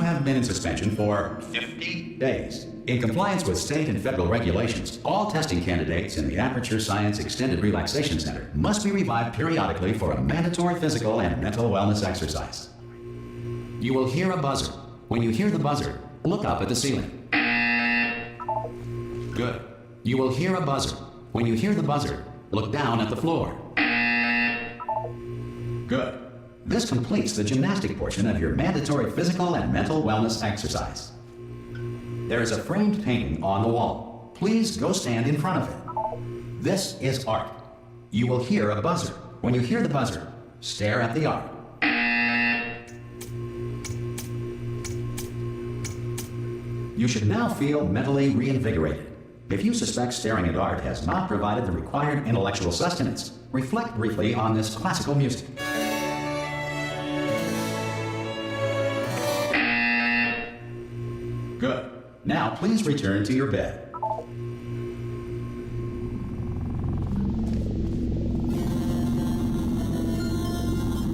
have been in suspension for 50 days. In compliance with state and federal regulations, all testing candidates in the Aperture Science Extended Relaxation Center must be revived periodically for a mandatory physical and mental wellness exercise. You will hear a buzzer. When you hear the buzzer, look up at the ceiling. Good. You will hear a buzzer. When you hear the buzzer, look down at the floor. Good. This completes the gymnastic portion of your mandatory physical and mental wellness exercise. There is a framed painting on the wall. Please go stand in front of it. This is art. You will hear a buzzer. When you hear the buzzer, stare at the art. You should now feel mentally reinvigorated. If you suspect staring at art has not provided the required intellectual sustenance, reflect briefly on this classical music. Good. Now please return to your bed.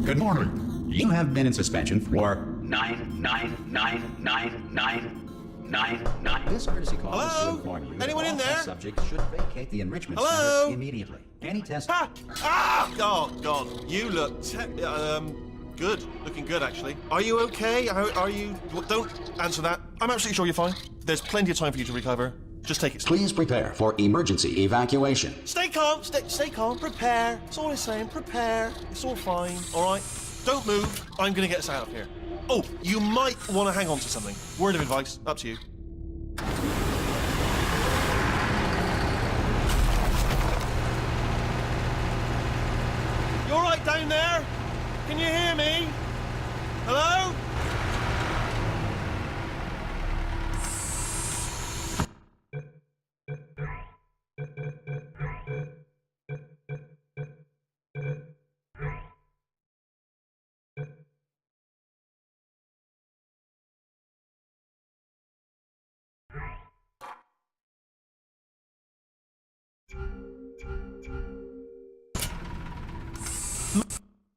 Good morning. You have been in suspension for 9999999. This courtesy call is to inform you Anyone that in all there? test subjects should vacate the enrichment Hello? center immediately. Any test... Ah! Oh, God. You look good. Looking good, actually. Are you okay? Are you... Don't answer that. I'm absolutely sure you're fine. There's plenty of time for you to recover. Just take it. Please prepare for emergency evacuation. Stay calm. Stay calm. Prepare. That's all I'm saying. Prepare. It's all fine. All right? Don't move. I'm going to get us out of here. Oh, you might want to hang on to something. Word of advice. Up to you. You all right down there? Can you hear me? Hello?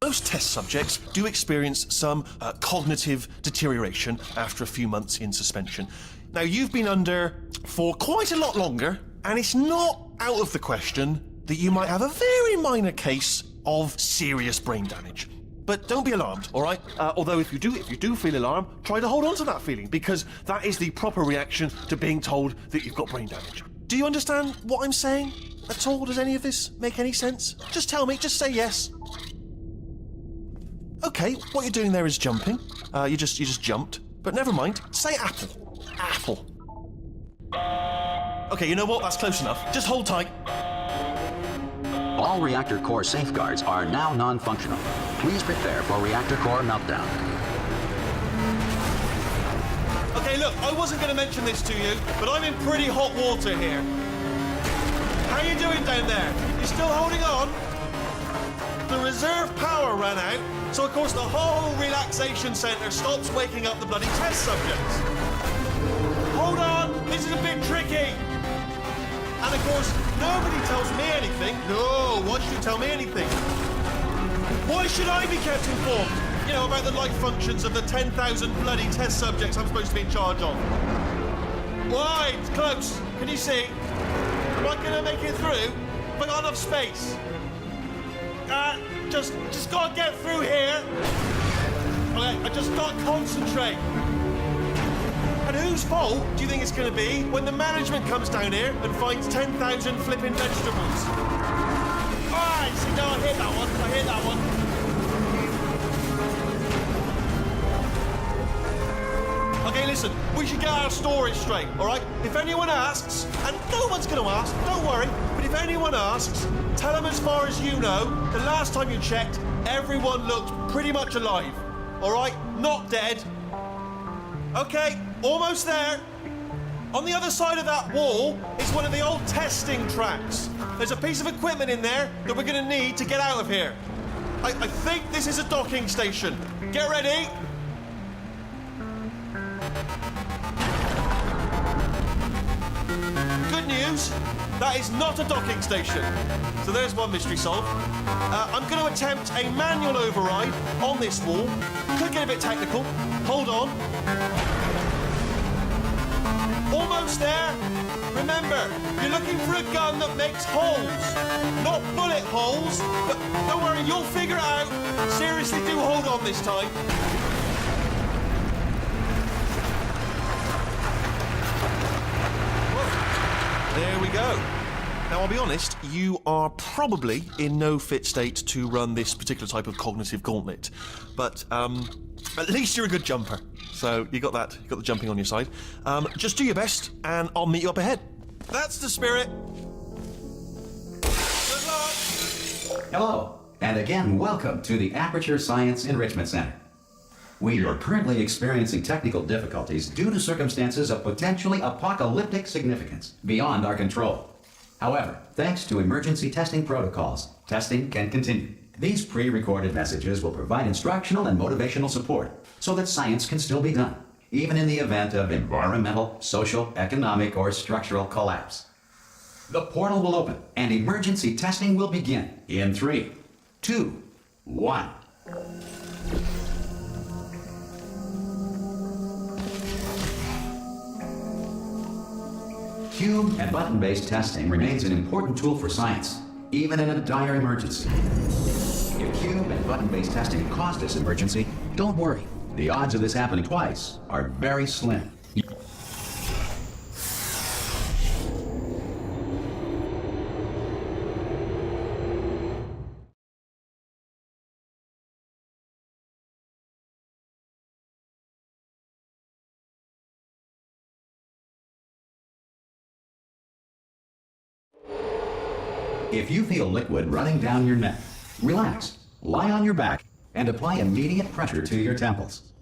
Most test subjects do experience some cognitive deterioration after a few months in suspension. Now, you've been under for quite a lot longer, and it's not out of the question that you might have a very minor case of serious brain damage. But don't be alarmed, all right? Although if you do feel alarmed, try to hold on to that feeling, because that is the proper reaction to being told that you've got brain damage. Do you understand what I'm saying at all? Does any of this make any sense? Just tell me, just say yes. Okay, what you're doing there is jumping. You just jumped. But never mind. Say apple. Apple. Okay, you know what? That's close enough. Just hold tight. All reactor core safeguards are now non-functional. Please prepare for reactor core meltdown. Okay, look, I wasn't going to mention this to you, but I'm in pretty hot water here. How you doing down there? You still holding on? The reserve power ran out, so of course the whole relaxation centre stops waking up the bloody test subjects. Hold on, this is a bit tricky. And of course, nobody tells me anything. No, why should you tell me anything? Why should I be kept informed? You know, about the life functions of the 10,000 bloody test subjects I'm supposed to be in charge of. Why? It's close. Can you see? Am I gonna make it through? Have I got enough space? Just gotta get through here. Okay, I just gotta concentrate. And whose fault do you think it's gonna be when the management comes down here and finds 10,000 flipping vegetables? Alright, see, no, I hit that one. I hit that one. Okay, listen, we should get our story straight, all right? If anyone asks, and no one's going to ask, don't worry, but if anyone asks, tell them as far as you know, the last time you checked, everyone looked pretty much alive, all right? Not dead. Okay, almost there. On the other side of that wall is one of the old testing tracks. There's a piece of equipment in there that we're going to need to get out of here. I think this is a docking station. Get ready. Good news, that is not a docking station. So there's one mystery solved. I'm going to attempt a manual override on this wall. Could get a bit technical. Hold on. almost there. Remember, you're looking for a gun that makes holes, not bullet holes. But don't worry, you'll figure it out. Seriously, do hold on this time. Whoa. There we go. Now, I'll be honest, you are probably in no fit state to run this particular type of cognitive gauntlet. But, at least you're a good jumper. So, you got the jumping on your side. Just do your best, and I'll meet you up ahead. That's the spirit. Good luck. Hello, and again, welcome to the Aperture Science Enrichment Center. We are currently experiencing technical difficulties due to circumstances of potentially apocalyptic significance beyond our control. However, thanks to emergency testing protocols, testing can continue. These pre-recorded messages will provide instructional and motivational support so that science can still be done, even in the event of environmental, social, economic, or structural collapse. The portal will open and emergency testing will begin in 3, 2, 1. Cube and button-based testing remains an important tool for science, even in a dire emergency. If cube and button-based testing caused this emergency, don't worry. The odds of this happening twice are very slim. If you feel liquid running down your neck, relax, lie on your back, and apply immediate pressure to your temples.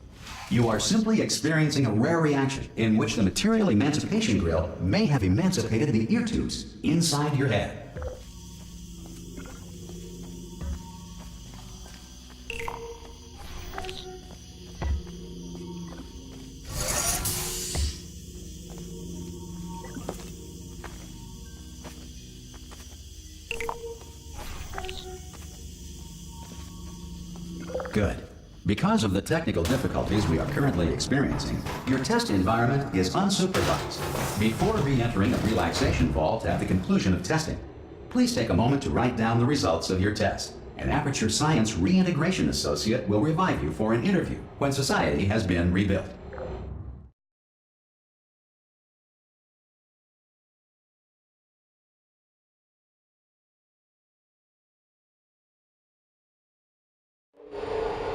You are simply experiencing a rare reaction in which the material emancipation grill may have emancipated the ear tubes inside your head. Good. Because of the technical difficulties we are currently experiencing, your test environment is unsupervised. Before re-entering a relaxation vault at the conclusion of testing, please take a moment to write down the results of your test. An Aperture Science Reintegration Associate will revive you for an interview when society has been rebuilt.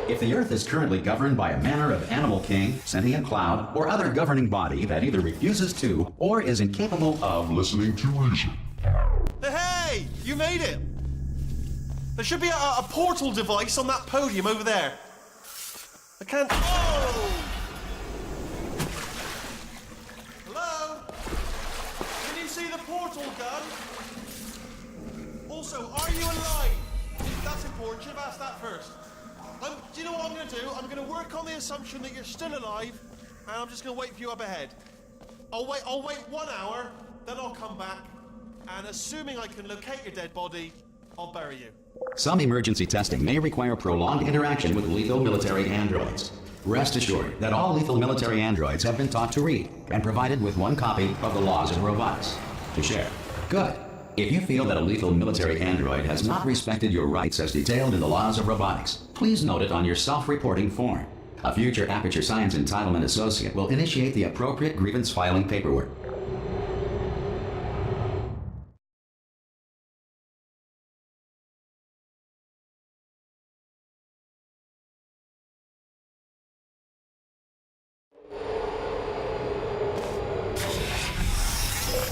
If the Earth is currently governed by a manner of animal king, sentient cloud, or other governing body that either refuses to or is incapable of listening to reason. Hey! You made it! There should be a portal device on that podium over there. I can't... Oh! Hello? Can you see the portal gun? Also, are you alive? That's important. Should have asked that first. Do you know what I'm going to do? I'm going to work on the assumption that you're still alive, and I'm just going to wait for you up ahead. I'll wait 1 hour, then I'll come back, and assuming I can locate your dead body, I'll bury you. Some emergency testing may require prolonged interaction with lethal military androids. Rest assured that all lethal military androids have been taught to read and provided with 1 copy of the laws of robotics to share. Good. If you feel that a lethal military android has not respected your rights as detailed in the laws of robotics, please note it on your self-reporting form. A future Aperture Science Entitlement Associate will initiate the appropriate grievance filing paperwork.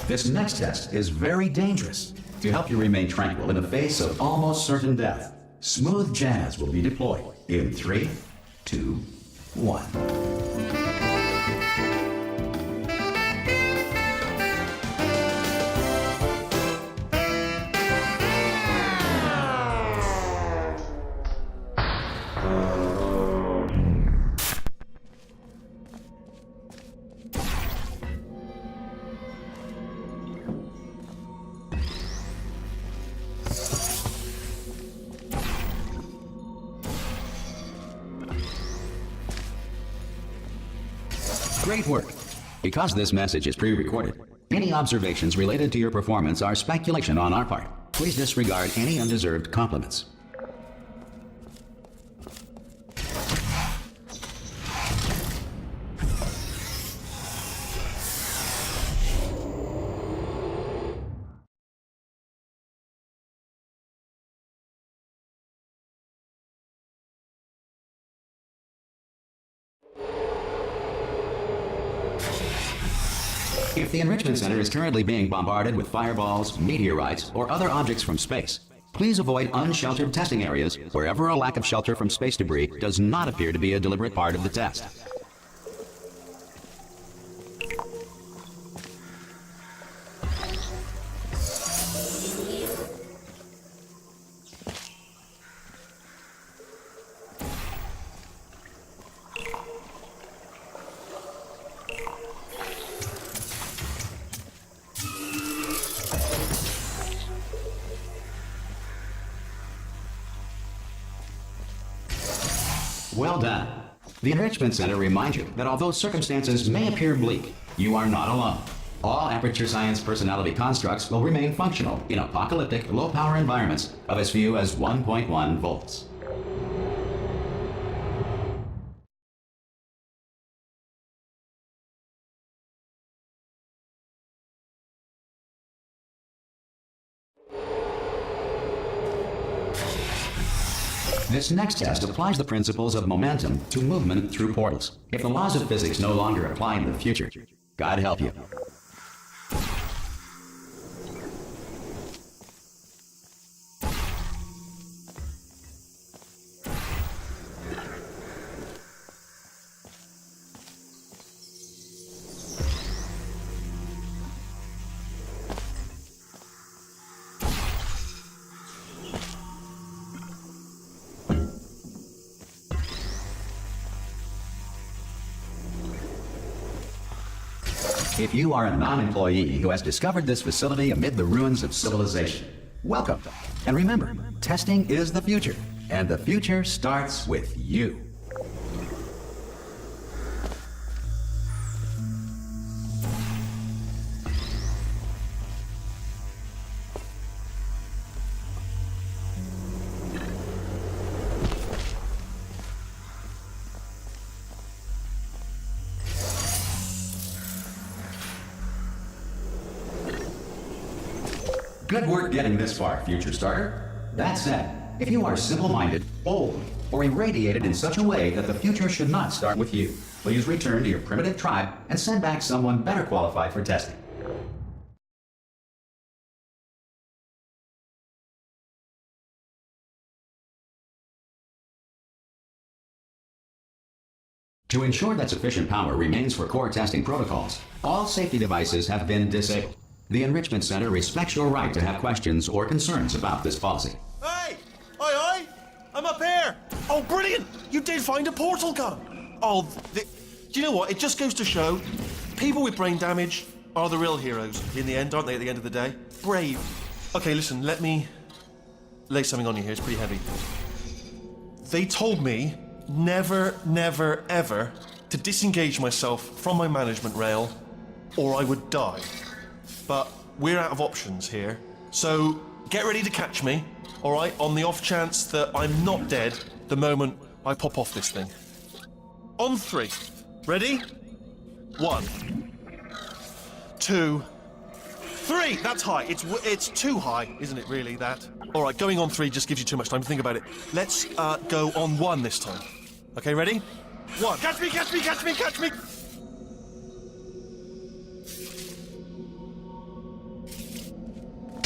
This next test is very dangerous. To help you remain tranquil in the face of almost certain death, smooth jazz will be deployed in 3, 2, 1. Great work. Because this message is pre-recorded, any observations related to your performance are speculation on our part. Please disregard any undeserved compliments. If the Enrichment Center is currently being bombarded with fireballs, meteorites, or other objects from space, please avoid unsheltered testing areas wherever a lack of shelter from space debris does not appear to be a deliberate part of the test. Well done. The Enrichment Center reminds you that although circumstances may appear bleak, you are not alone. All Aperture Science personality constructs will remain functional in apocalyptic, low-power environments of as few as 1.1 volts. This next test applies the principles of momentum to movement through portals. If the laws of physics no longer apply in the future, God help you. If you are a non-employee who has discovered this facility amid the ruins of civilization, welcome. And remember, testing is the future, and the future starts with you. Good work getting this far, future starter. That said, if you are simple-minded, old, or irradiated in such a way that the future should not start with you, please return to your primitive tribe and send back someone better qualified for testing. To ensure that sufficient power remains for core testing protocols, all safety devices have been disabled. The Enrichment Center respects your right to have questions or concerns about this policy. Hey! Oi! I'm up here! Oh, brilliant! You did find a portal gun! Oh, do you know what? It just goes to show, people with brain damage are the real heroes in the end, aren't they, at the end of the day? Brave. Okay, listen, let me lay something on you here. It's pretty heavy. They told me never, never, ever to disengage myself from my management rail or I would die. But we're out of options here, so get ready to catch me, all right, on the off chance that I'm not dead the moment I pop off this thing. On 3. Ready? 1, 2, 3. That's high. It's too high, isn't it, really, that? All right, going on 3 just gives you too much time to think about it. Let's go on 1 this time. Okay, ready? 1. Catch me, catch me, catch me, catch me!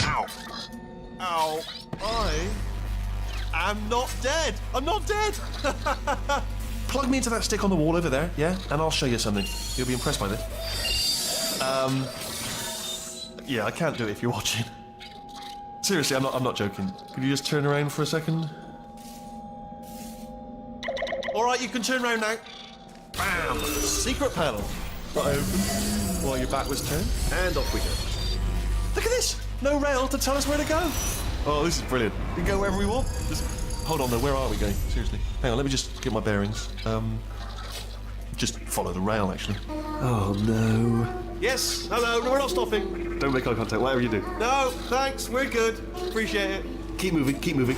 Ow. Ow. I am not dead. I'm not dead. Plug me into that stick on the wall over there, yeah? And I'll show you something. You'll be impressed by this. Yeah, I can't do it if you're watching. Seriously, I'm not joking. Could you just turn around for a second? All right, you can turn around now. Bam! Secret panel. Got open while your back was turned, and off we go. Look at this! No rail to tell us where to go. Oh, this is brilliant. We can go wherever we want. Just hold on though, where are we going? Seriously. Hang on, let me just get my bearings. just follow the rail, actually. Oh, no. Yes, hello, no, we're not stopping. Don't make eye contact, whatever you do. No, thanks, we're good. Appreciate it. Keep moving, keep moving.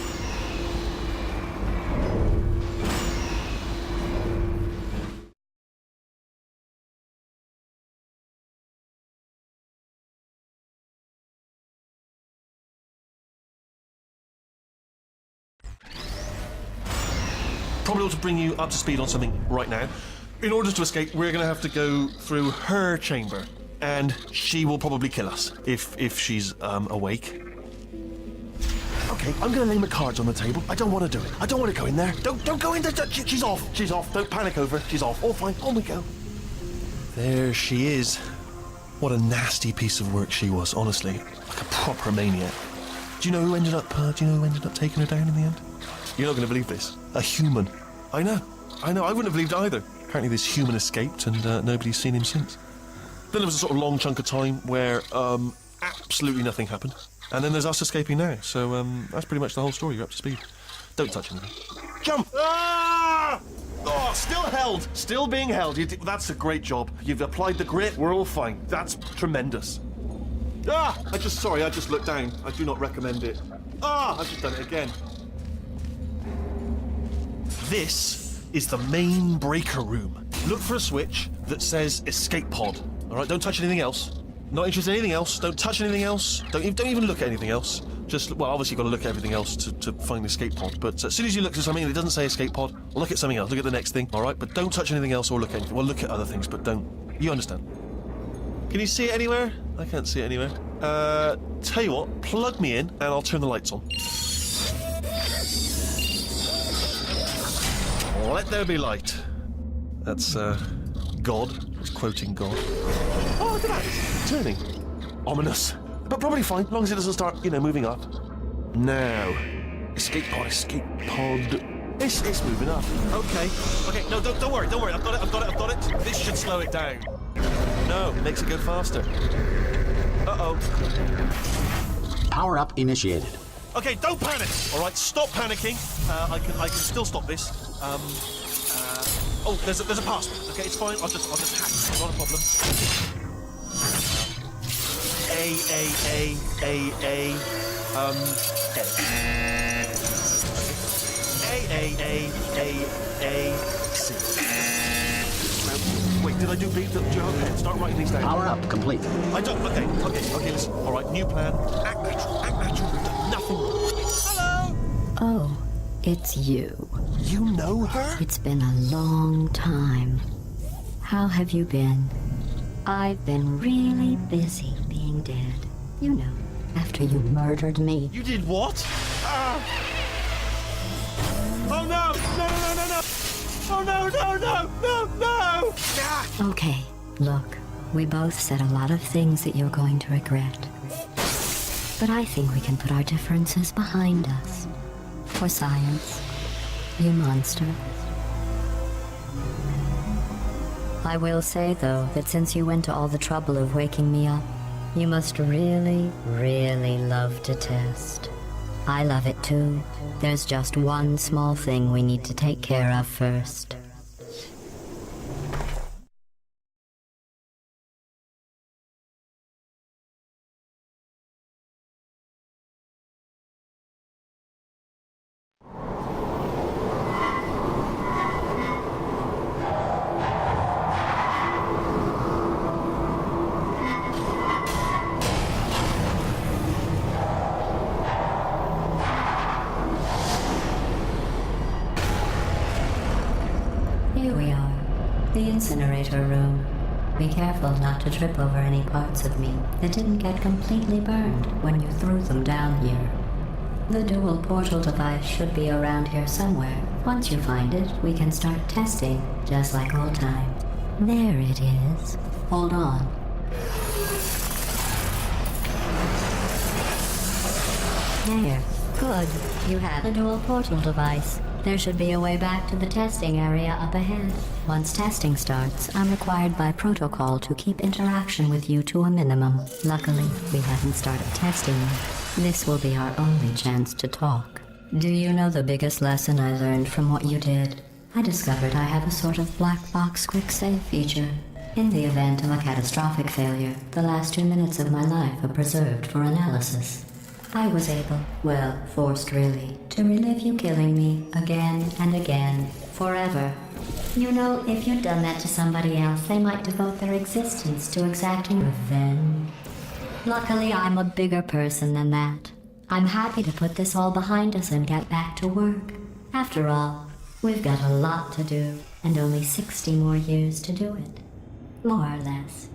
Probably ought to bring you up to speed on something right now. In order to escape, we're going to have to go through her chamber, and she will probably kill us if she's awake. Okay, I'm going to lay my cards on the table. I don't want to do it. I don't want to go in there. Don't go in there. She's off. She's off. Don't panic over. She's off. All fine. On we go. There she is. What a nasty piece of work she was. Honestly, like a proper maniac. Do you know who ended up taking her down in the end? You're not going to believe this. A human. I know. I wouldn't have believed either. Apparently this human escaped and nobody's seen him since. Then there was a sort of long chunk of time where absolutely nothing happened. And then there's us escaping now. So that's pretty much the whole story. You're up to speed. Don't touch anything. Jump! Ah! Oh, still held. Still being held. That's a great job. You've applied the grit. We're all fine. That's tremendous. Ah! I just looked down. I do not recommend it. Ah! I've just done it again. This is the main breaker room. Look for a switch that says escape pod. All right, don't touch anything else. Not interested in anything else. Don't touch anything else. Don't even look at anything else. Just, well, obviously you've got to look at everything else to find the escape pod. But as soon as you look at something and it doesn't say escape pod, look at something else. Look at the next thing, all right? But don't touch anything else or look at anything. Well, look at other things, but don't. You understand? Can you see it anywhere? I can't see it anywhere. Tell you what, plug me in and I'll turn the lights on. Let there be light. That's, God. It's quoting God. Oh, look at that. It's turning. Ominous. But probably fine, as long as it doesn't start, moving up. Now. Escape pod. It's moving up. Okay. No, don't worry. I've got it. This should slow it down. No, it makes it go faster. Uh-oh. Power up initiated. Okay, don't panic. All right, stop panicking. I can still stop this. Oh, there's a password. Okay, it's fine. I'll just hack it. Not a problem. A. C. Wait, did I do B? Okay, start writing these down. Power up complete. I don't. Okay. Listen. All right, new plan. Act natural. We've done nothing wrong. Hello. Oh, it's you. You know her? It's been a long time. How have you been? I've been really busy being dead. You know, after you murdered me. You did what? Oh no! No! Oh no! Okay, look, we both said a lot of things that you're going to regret. But I think we can put our differences behind us. For science. You monster. I will say, though, that since you went to all the trouble of waking me up, you must really, really love to test. I love it too. There's just one small thing we need to take care of first. Here we are, the incinerator room. Be careful not to trip over any parts of me that didn't get completely burned when you threw them down here. The dual portal device should be around here somewhere. Once you find it, we can start testing, just like old times. There it is. Hold on. There. Good. You have a dual portal device. There should be a way back to the testing area up ahead. Once testing starts, I'm required by protocol to keep interaction with you to a minimum. Luckily, we haven't started testing yet. This will be our only chance to talk. Do you know the biggest lesson I learned from what you did? I discovered I have a sort of black box quick save feature. In the event of a catastrophic failure, the last 2 minutes of my life are preserved for analysis. I was able, well, forced really, to relive you killing me again and again, forever. You know, if you'd done that to somebody else, they might devote their existence to exacting revenge. Luckily, I'm a bigger person than that. I'm happy to put this all behind us and get back to work. After all, we've got a lot to do, and only 60 more years to do it. More or less.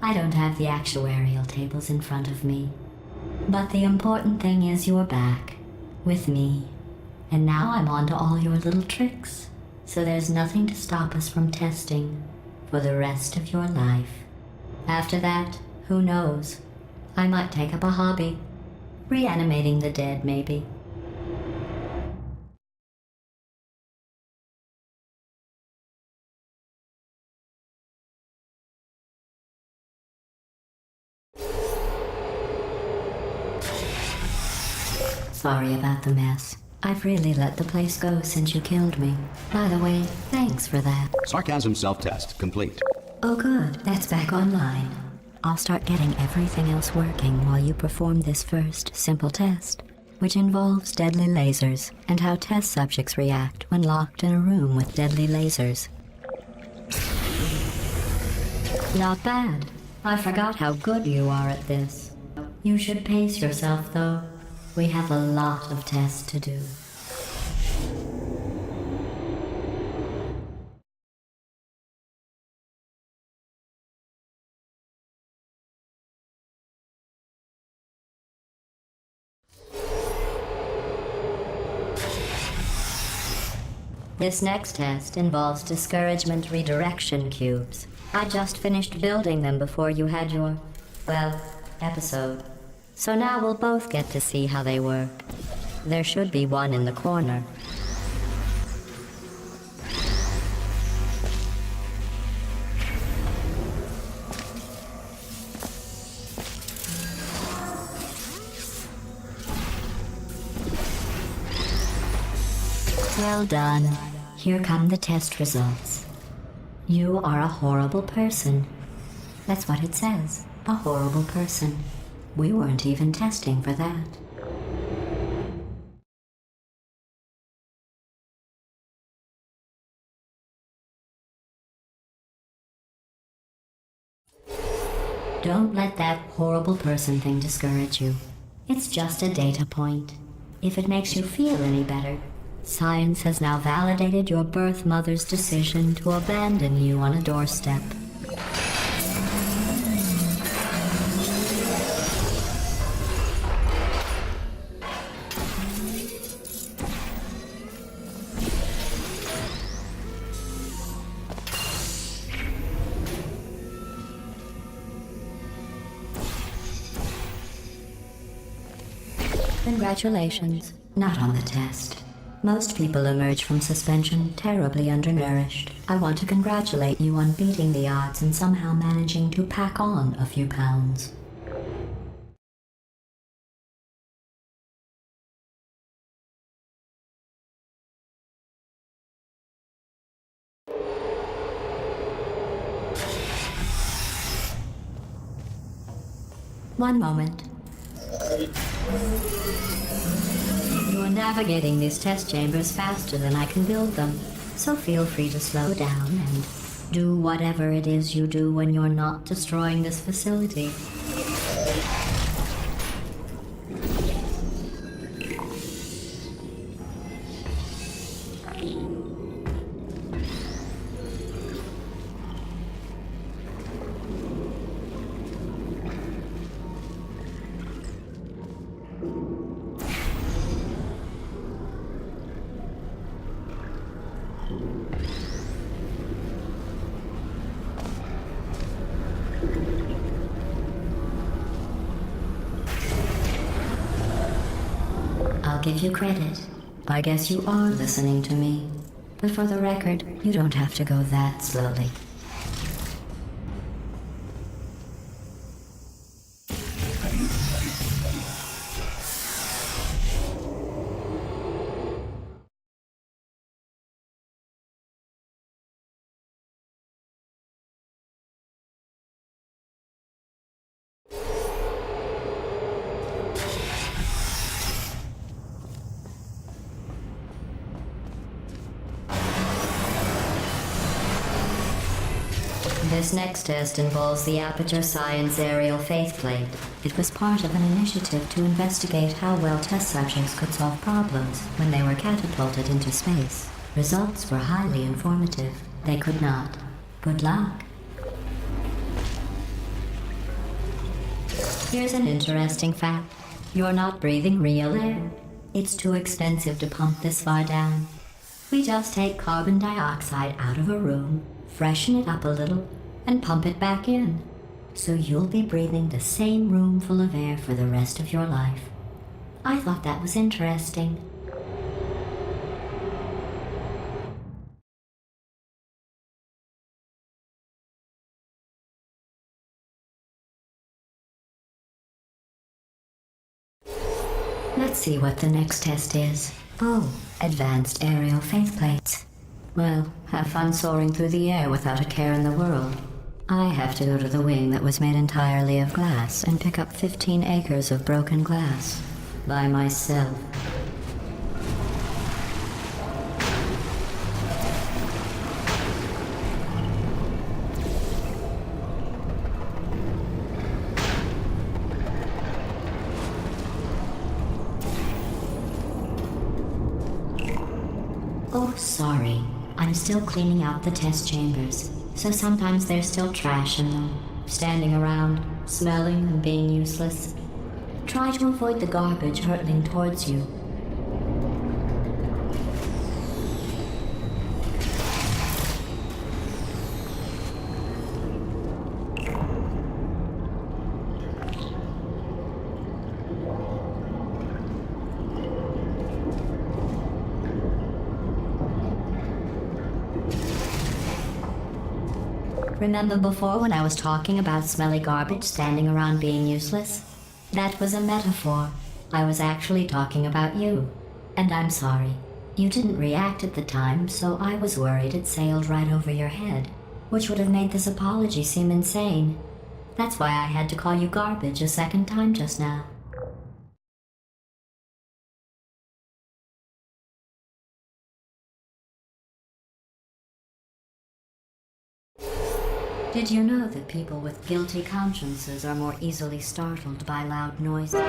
I don't have the actuarial tables in front of me. But the important thing is you're back, with me. And now I'm on to all your little tricks. So there's nothing to stop us from testing for the rest of your life. After that, who knows? I might take up a hobby. Reanimating the dead, maybe. Sorry about the mess. I've really let the place go since you killed me. By the way, thanks for that. Sarcasm self-test complete. Oh good, that's back online. I'll start getting everything else working while you perform this first, simple test, which involves deadly lasers and how test subjects react when locked in a room with deadly lasers. Not bad. I forgot how good you are at this. You should pace yourself, though. We have a lot of tests to do. This next test involves discouragement redirection cubes. I just finished building them before you had your, well, episode. So now we'll both get to see how they work. There should be one in the corner. Well done. Here come the test results. You are a horrible person. That's what it says. A horrible person. We weren't even testing for that. Don't let that horrible person thing discourage you. It's just a data point. If it makes you feel any better, science has now validated your birth mother's decision to abandon you on a doorstep. Congratulations. Not on the test. Most people emerge from suspension terribly undernourished. I want to congratulate you on beating the odds and somehow managing to pack on a few pounds. One moment. You're navigating these test chambers faster than I can build them, so feel free to slow down and do whatever it is you do when you're not destroying this facility. I'll give you credit. I guess you are listening to me. But for the record, you don't have to go that slowly. This next test involves the Aperture Science aerial faceplate. It was part of an initiative to investigate how well test subjects could solve problems when they were catapulted into space. Results were highly informative. They could not. Good luck. Here's an interesting fact. You're not breathing real air. It's too expensive to pump this far down. We just take carbon dioxide out of a room, freshen it up a little, and pump it back in. So you'll be breathing the same room full of air for the rest of your life. I thought that was interesting. Let's see what the next test is. Oh, advanced aerial faceplates. Well, have fun soaring through the air without a care in the world. I have to go to the wing that was made entirely of glass and pick up 15 acres of broken glass. By myself. Oh, sorry. I'm still cleaning out the test chambers, so sometimes there's still trash in them, standing around, smelling and being useless. Try to avoid the garbage hurtling towards you. Remember before when I was talking about smelly garbage standing around being useless? That was a metaphor. I was actually talking about you. And I'm sorry. You didn't react at the time, so I was worried it sailed right over your head, which would have made this apology seem insane. That's why I had to call you garbage a second time just now. Did you know that people with guilty consciences are more easily startled by loud noises?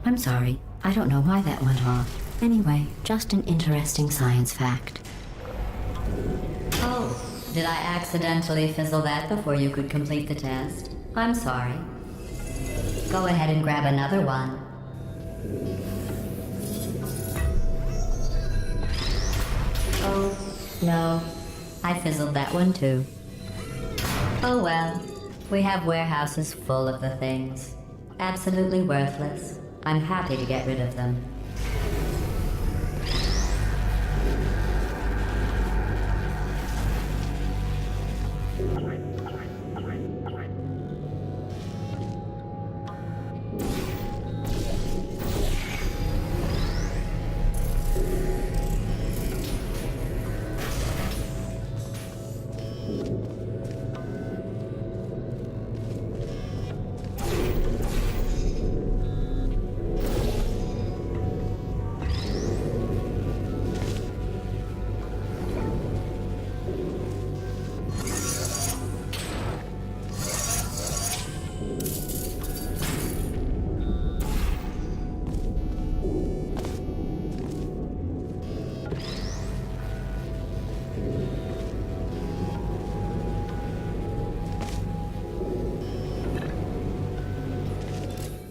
I'm sorry, I don't know why that went off. Anyway, just an interesting science fact. Oh, did I accidentally fizzle that before you could complete the test? I'm sorry. Go ahead and grab another one. Oh, no. I fizzled that one too. Oh well, we have warehouses full of the things. Absolutely worthless. I'm happy to get rid of them.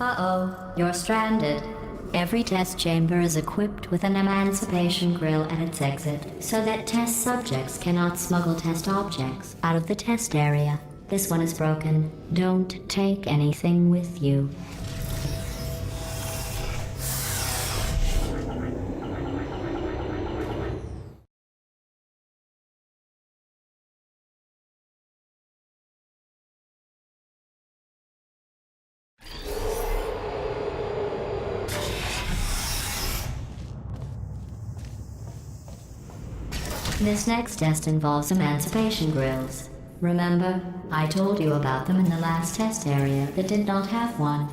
Uh-oh, you're stranded. Every test chamber is equipped with an emancipation grill at its exit, so that test subjects cannot smuggle test objects out of the test area. This one is broken. Don't take anything with you. This next test involves emancipation grills. Remember, I told you about them in the last test area that did not have one.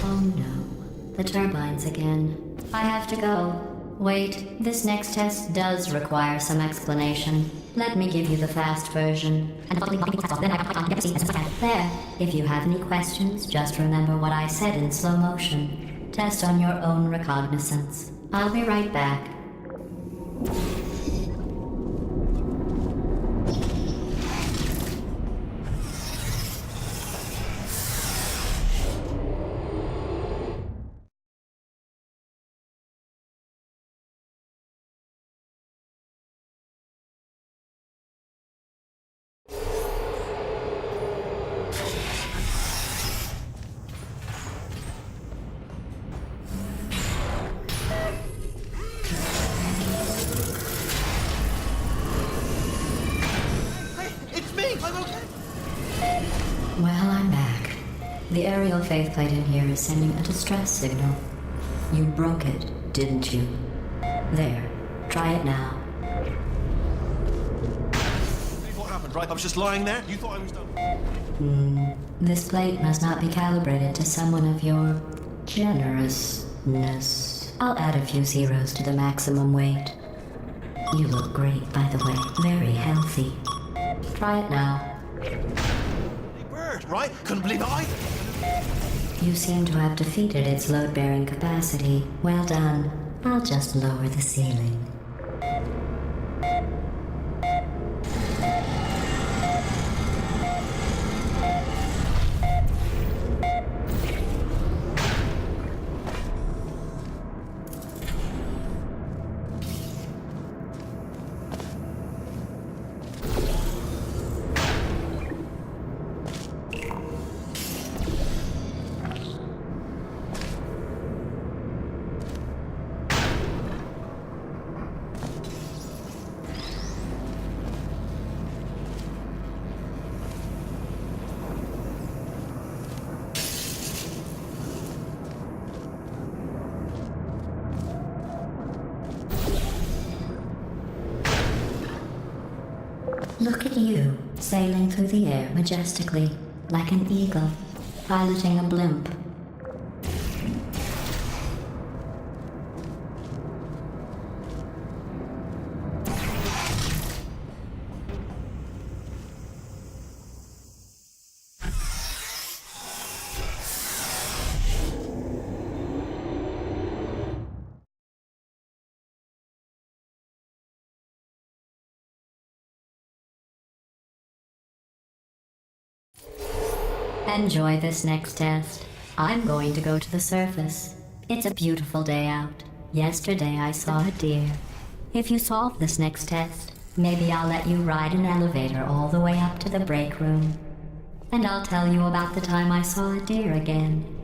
Oh no. the turbines again. I have to go. Wait, this next test does require some explanation. Let me give you the fast version. There. If you have any questions, just remember what I said in slow motion. Test on your own recognizance. I'll be right back. Well, I'm back. The aerial faith plate in here is sending a distress signal. You broke it, didn't you? There. Try it now. What happened, right? I was just lying there. You thought I was done. This plate must not be calibrated to someone of your generousness. I'll add a few zeros to the maximum weight. You look great, by the way. Very healthy. Try it now. Right? Couldn't believe it either. You seem to have defeated its load-bearing capacity. Well done. I'll just lower the ceiling. Look at you, sailing through the air majestically, like an eagle, piloting a blimp. Enjoy this next test. I'm going to go to the surface. It's a beautiful day out. Yesterday I saw a deer. If you solve this next test, maybe I'll let you ride an elevator all the way up to the break room. And I'll tell you about the time I saw a deer again.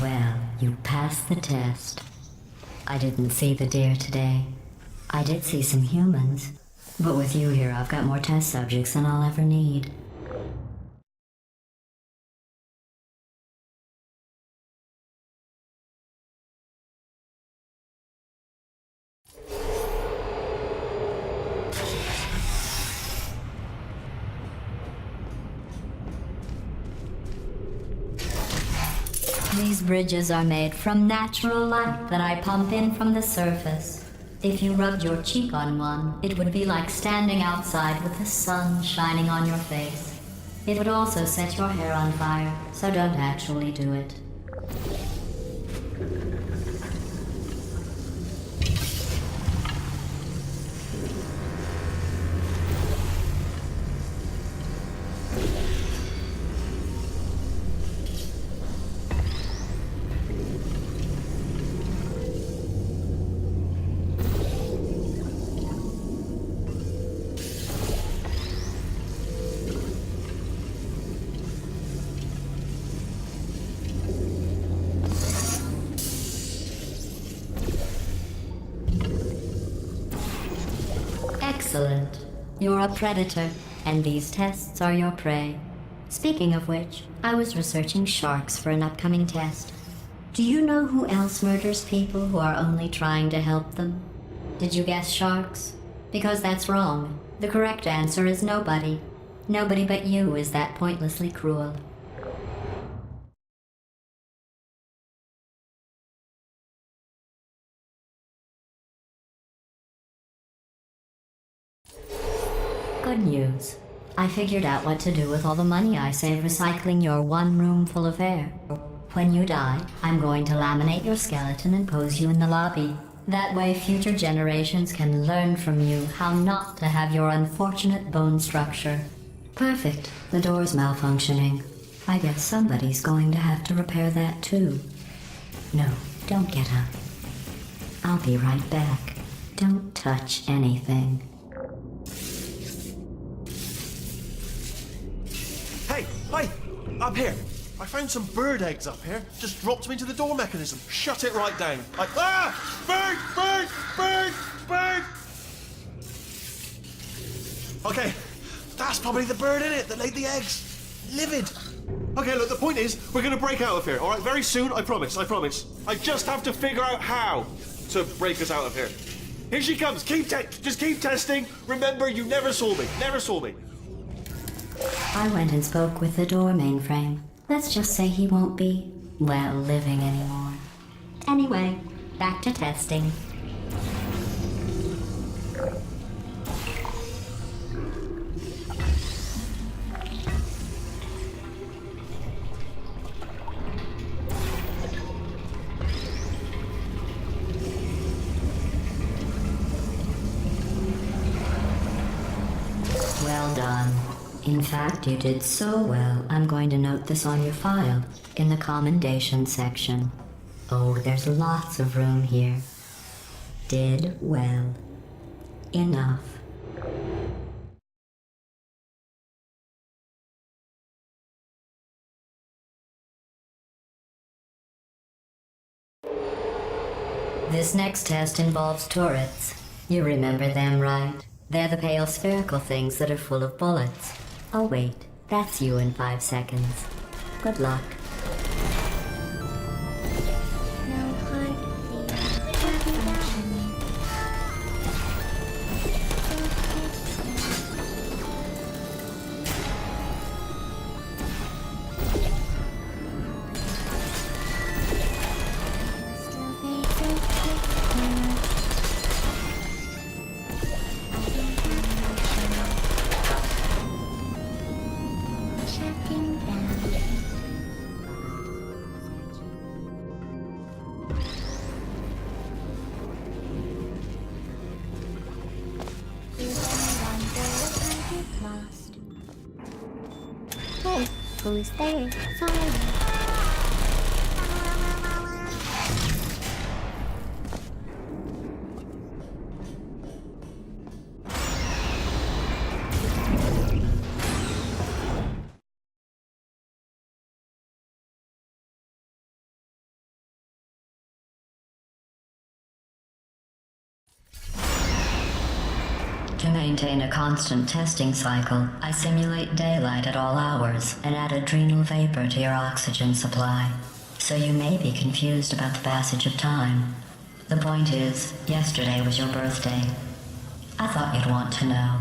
Well, you passed the test. I didn't see the deer today. I did see some humans. But with you here, I've got more test subjects than I'll ever need. These bridges are made from natural light that I pump in from the surface. If you rubbed your cheek on one, it would be like standing outside with the sun shining on your face. It would also set your hair on fire, so don't actually do it. Excellent. You're a predator, and these tests are your prey. Speaking of which, I was researching sharks for an upcoming test. Do you know who else murders people who are only trying to help them? Did you guess sharks? Because that's wrong. The correct answer is nobody. Nobody but you is that pointlessly cruel. Good news. I figured out what to do with all the money I save recycling your one room full of air. When you die, I'm going to laminate your skeleton and pose you in the lobby. That way future generations can learn from you how not to have your unfortunate bone structure. Perfect. The door's malfunctioning. I guess somebody's going to have to repair that too. No, don't get up. I'll be right back. Don't touch anything. Hey, hi! Up here! I found some bird eggs up here. Just dropped them into the door mechanism. Shut it right down. Bird! Bird! Bird! Bird! Okay, that's probably the bird in it that laid the eggs. Livid. Okay, look, the point is, we're gonna break out of here, alright? Very soon, I promise, I promise. I just have to figure out how to break us out of here. Here she comes. Just keep testing. Remember, you never saw me. Never saw me. I went and spoke with the door mainframe. Let's just say he won't be, well, living anymore. Anyway, back to testing. Well done. In fact, you did so well, I'm going to note this on your file, in the commendation section. Oh, there's lots of room here. Did well. Enough. This next test involves turrets. You remember them, right? They're the pale spherical things that are full of bullets. Oh wait, that's you in 5 seconds. Good luck. Hey, who's there? Sorry. To maintain a constant testing cycle, I simulate daylight at all hours and add adrenal vapor to your oxygen supply. So you may be confused about the passage of time. The point is, yesterday was your birthday. I thought you'd want to know.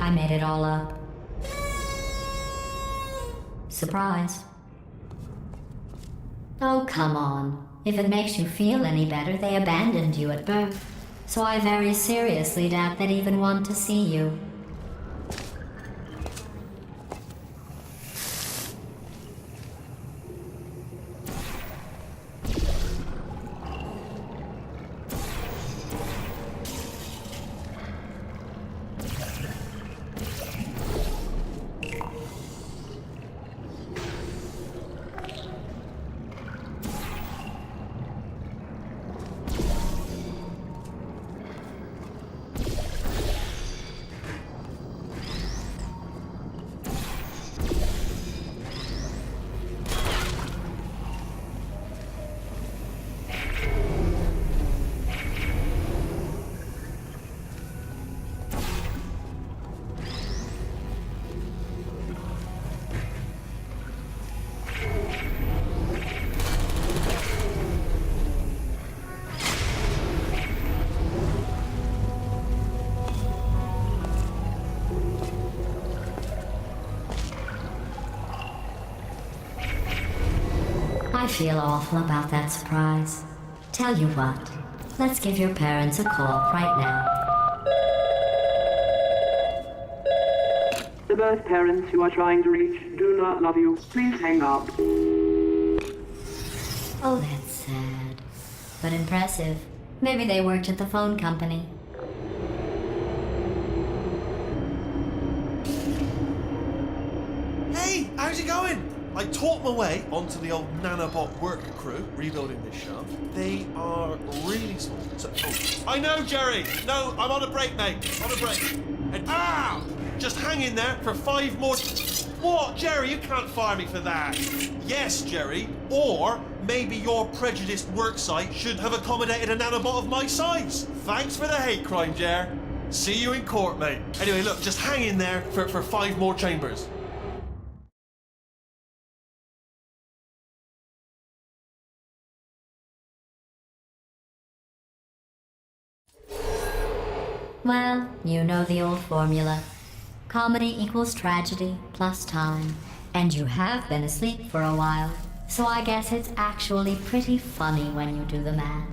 I made it all up. Surprise. Oh, come on. If it makes you feel any better, they abandoned you at birth. So I very seriously doubt they'd even want to see you. I feel awful about that surprise. Tell you what, let's give your parents a call right now. The birth parents you are trying to reach do not love you. Please hang up. Oh, that's sad. But impressive. Maybe they worked at the phone company. Hey, how's it going? I talked my way onto the old nanobot work crew rebuilding this shaft. They are really small. I know, Jerry. No, I'm on a break, mate. On a break. And just hang in there for 5 more. What, Jerry? You can't fire me for that. Yes, Jerry. Or maybe your prejudiced worksite should have accommodated a nanobot of my size. Thanks for the hate crime, Jer. See you in court, mate. Anyway, look, just hang in there for 5 more chambers. Well, you know the old formula. Comedy equals tragedy plus time. And you have been asleep for a while, so I guess it's actually pretty funny when you do the math.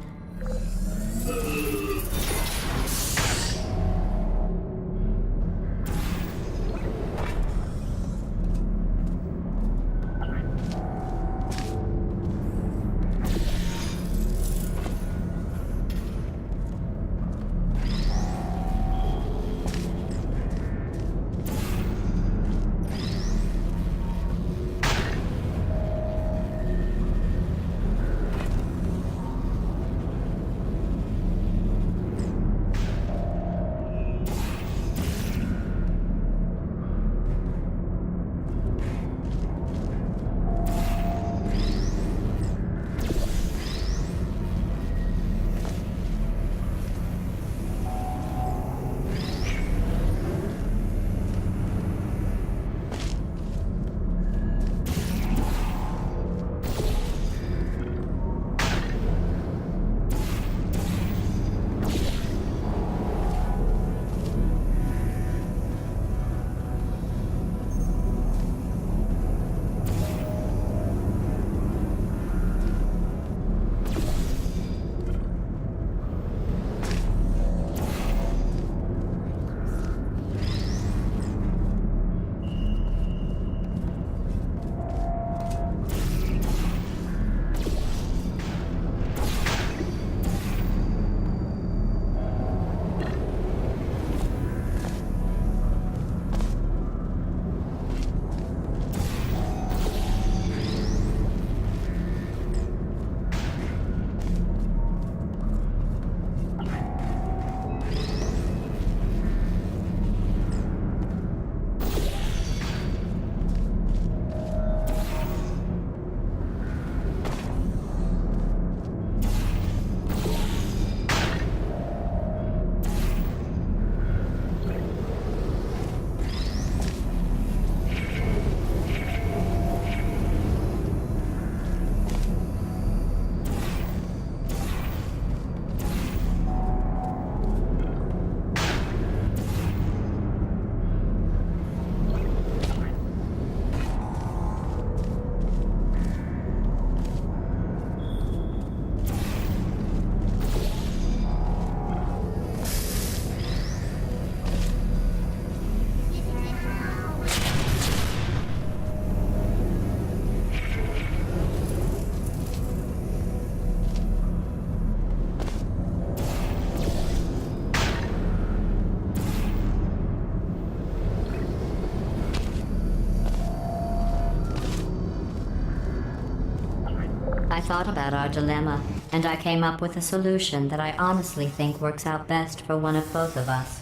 I thought about our dilemma, and I came up with a solution that I honestly think works out best for one of both of us.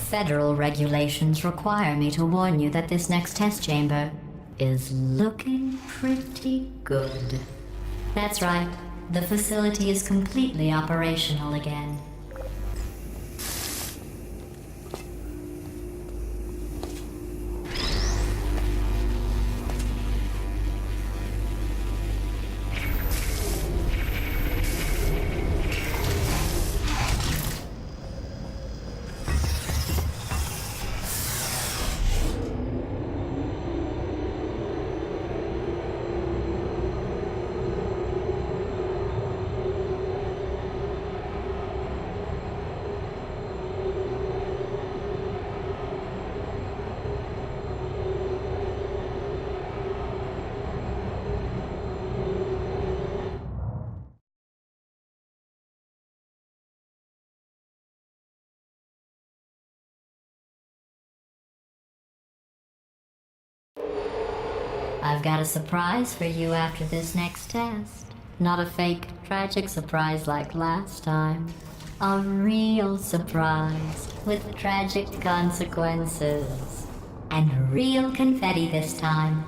Federal regulations require me to warn you that this next test chamber is looking pretty good. That's right, the facility is completely operational again. I've got a surprise for you after this next test. Not a fake, tragic surprise like last time. A real surprise with tragic consequences. And real confetti this time.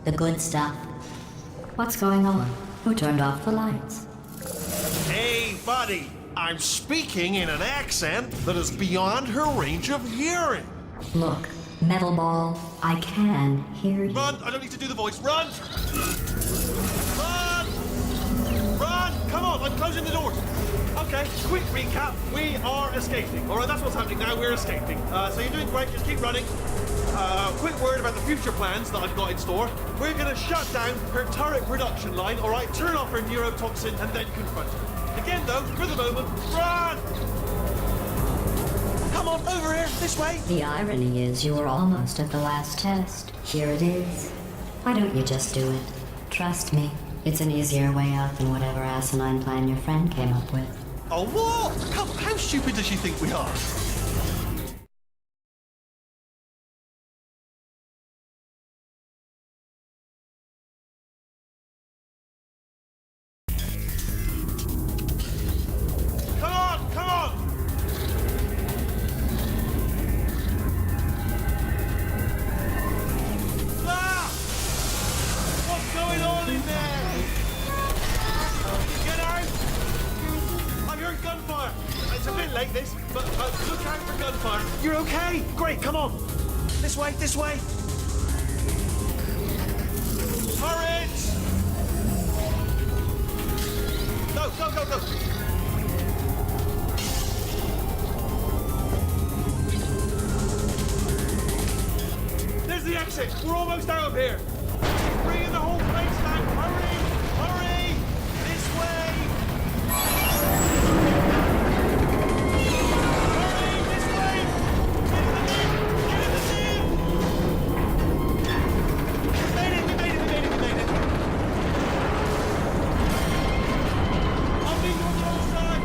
The good stuff. What's going on? Who turned off the lights? Hey, buddy. I'm speaking in an accent that is beyond her range of hearing. Look, Metal Ball, I can hear you. Run! I don't need to do the voice. Run! Run! Run! Come on, I'm closing the doors. Okay, quick recap. We are escaping. All right, that's what's happening now. We're escaping. So you're doing great. Just keep running. Quick word about the future plans that I've got in store. We're going to shut down her turret production line, all right? Turn off her neurotoxin and then confront her. Again, though, for the moment, run! Come on, over here, this way. The irony is you were almost at the last test. Here it is. Why don't you just do it? Trust me, it's an easier way out than whatever asinine plan your friend came up with. Oh, what? Come, how stupid does she think we are? Come on, come on! Ah! What's going on in there? Get out! I've heard gunfire. It's a bit late, this, but look out for gunfire. You're okay? Great, come on. This way, this way. Turrets! Go, go, go, go. There's the exit. We're almost out of here. Bringing the whole place down. Hurry! Hurry! This way! Hurry! This way! Get in the bin! Get in the bin! We made it! We made it! We made it! We made it! I'll meet you on the other side!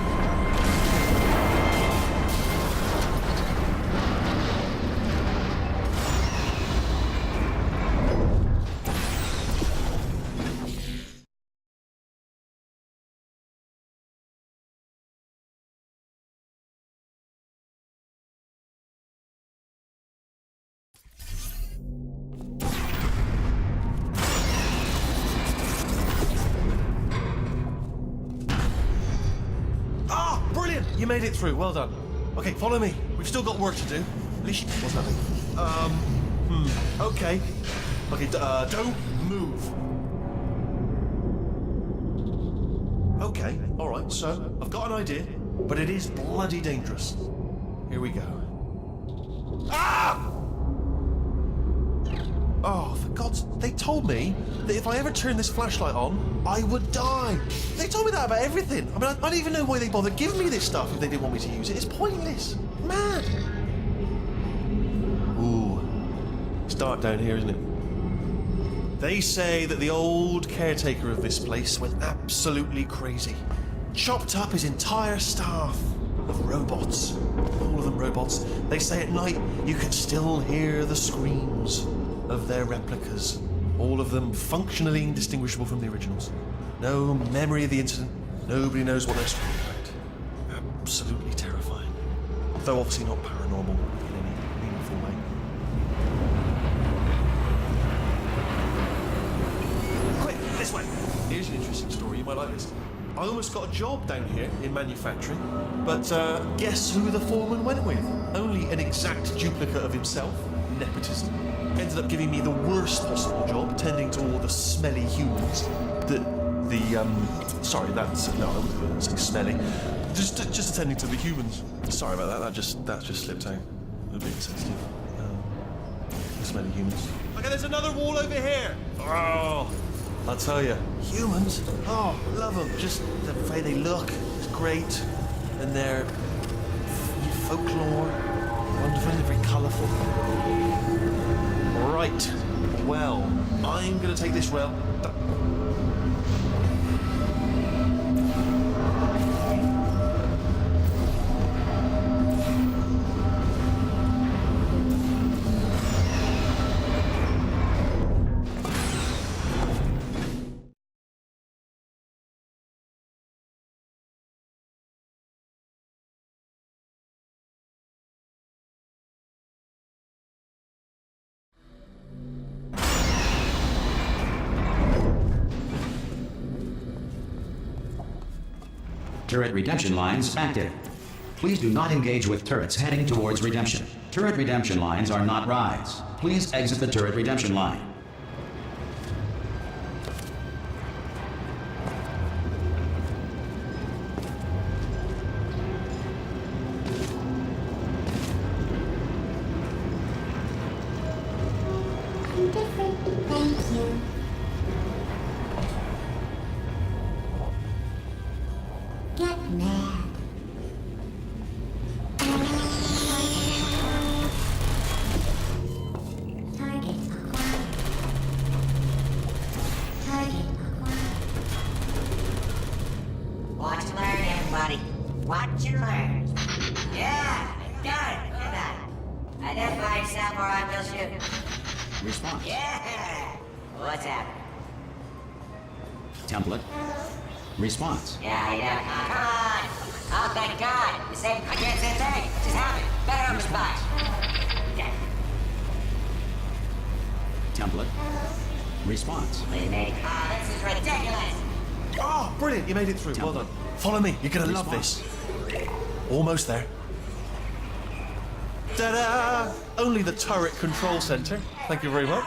Brilliant! You made it through. Well done. Okay, follow me. We've still got work to do. At least what's that? Okay. Okay, don't move. Okay, all right. So I've got an idea, but it is bloody dangerous. Here we go. Ah! Oh, for God's... They told me that if I ever turned this flashlight on, I would die. They told me that about everything. I mean, I don't even know why they bothered giving me this stuff if they didn't want me to use it. It's pointless. Mad. Ooh. It's dark down here, isn't it? They say that the old caretaker of this place went absolutely crazy. Chopped up his entire staff of robots. All of them robots. They say at night you can still hear the screams of their replicas. All of them functionally indistinguishable from the originals. No memory of the incident. Nobody knows what they're screaming about. Absolutely terrifying. Though obviously not paranormal in any meaningful way. Quick, this way! Here's an interesting story, you might like this. I almost got a job down here in manufacturing, but guess who the foreman went with? Only an exact duplicate of himself. Nepotism. Ended up giving me the worst possible job, tending to all the smelly humans. Sorry, that's no, I wouldn't say smelly. Just attending to the humans. Sorry about that. That just slipped out. A bit insensitive. The smelly humans. Okay, there's another wall over here. Oh, I'll tell you, humans. Oh, love them. Just the way they look is great, and their folklore, wonderful, they're very colourful. Right. Well, I'm going to take this rail. Turret redemption lines active. Please do not engage with turrets heading towards redemption. Turret redemption lines are not rides. Please exit the turret redemption line. I'm different, thank you. Get mad. Target acquired. Target acquired. Watch and learn, everybody. Watch and learn. Yeah, done. You're done. Identify yourself or I will shoot. Response. Yeah. What's happening? Template. Response. Yeah, come on. Oh, thank God. You say I can't say a thing. Just happened. Better open the box. Yeah. Template. Response. We made it. Oh, this is ridiculous. Oh, brilliant! You made it through. Well done. Follow me. You're gonna love this. Almost there. Ta-da! Only the turret control center. Thank you very much.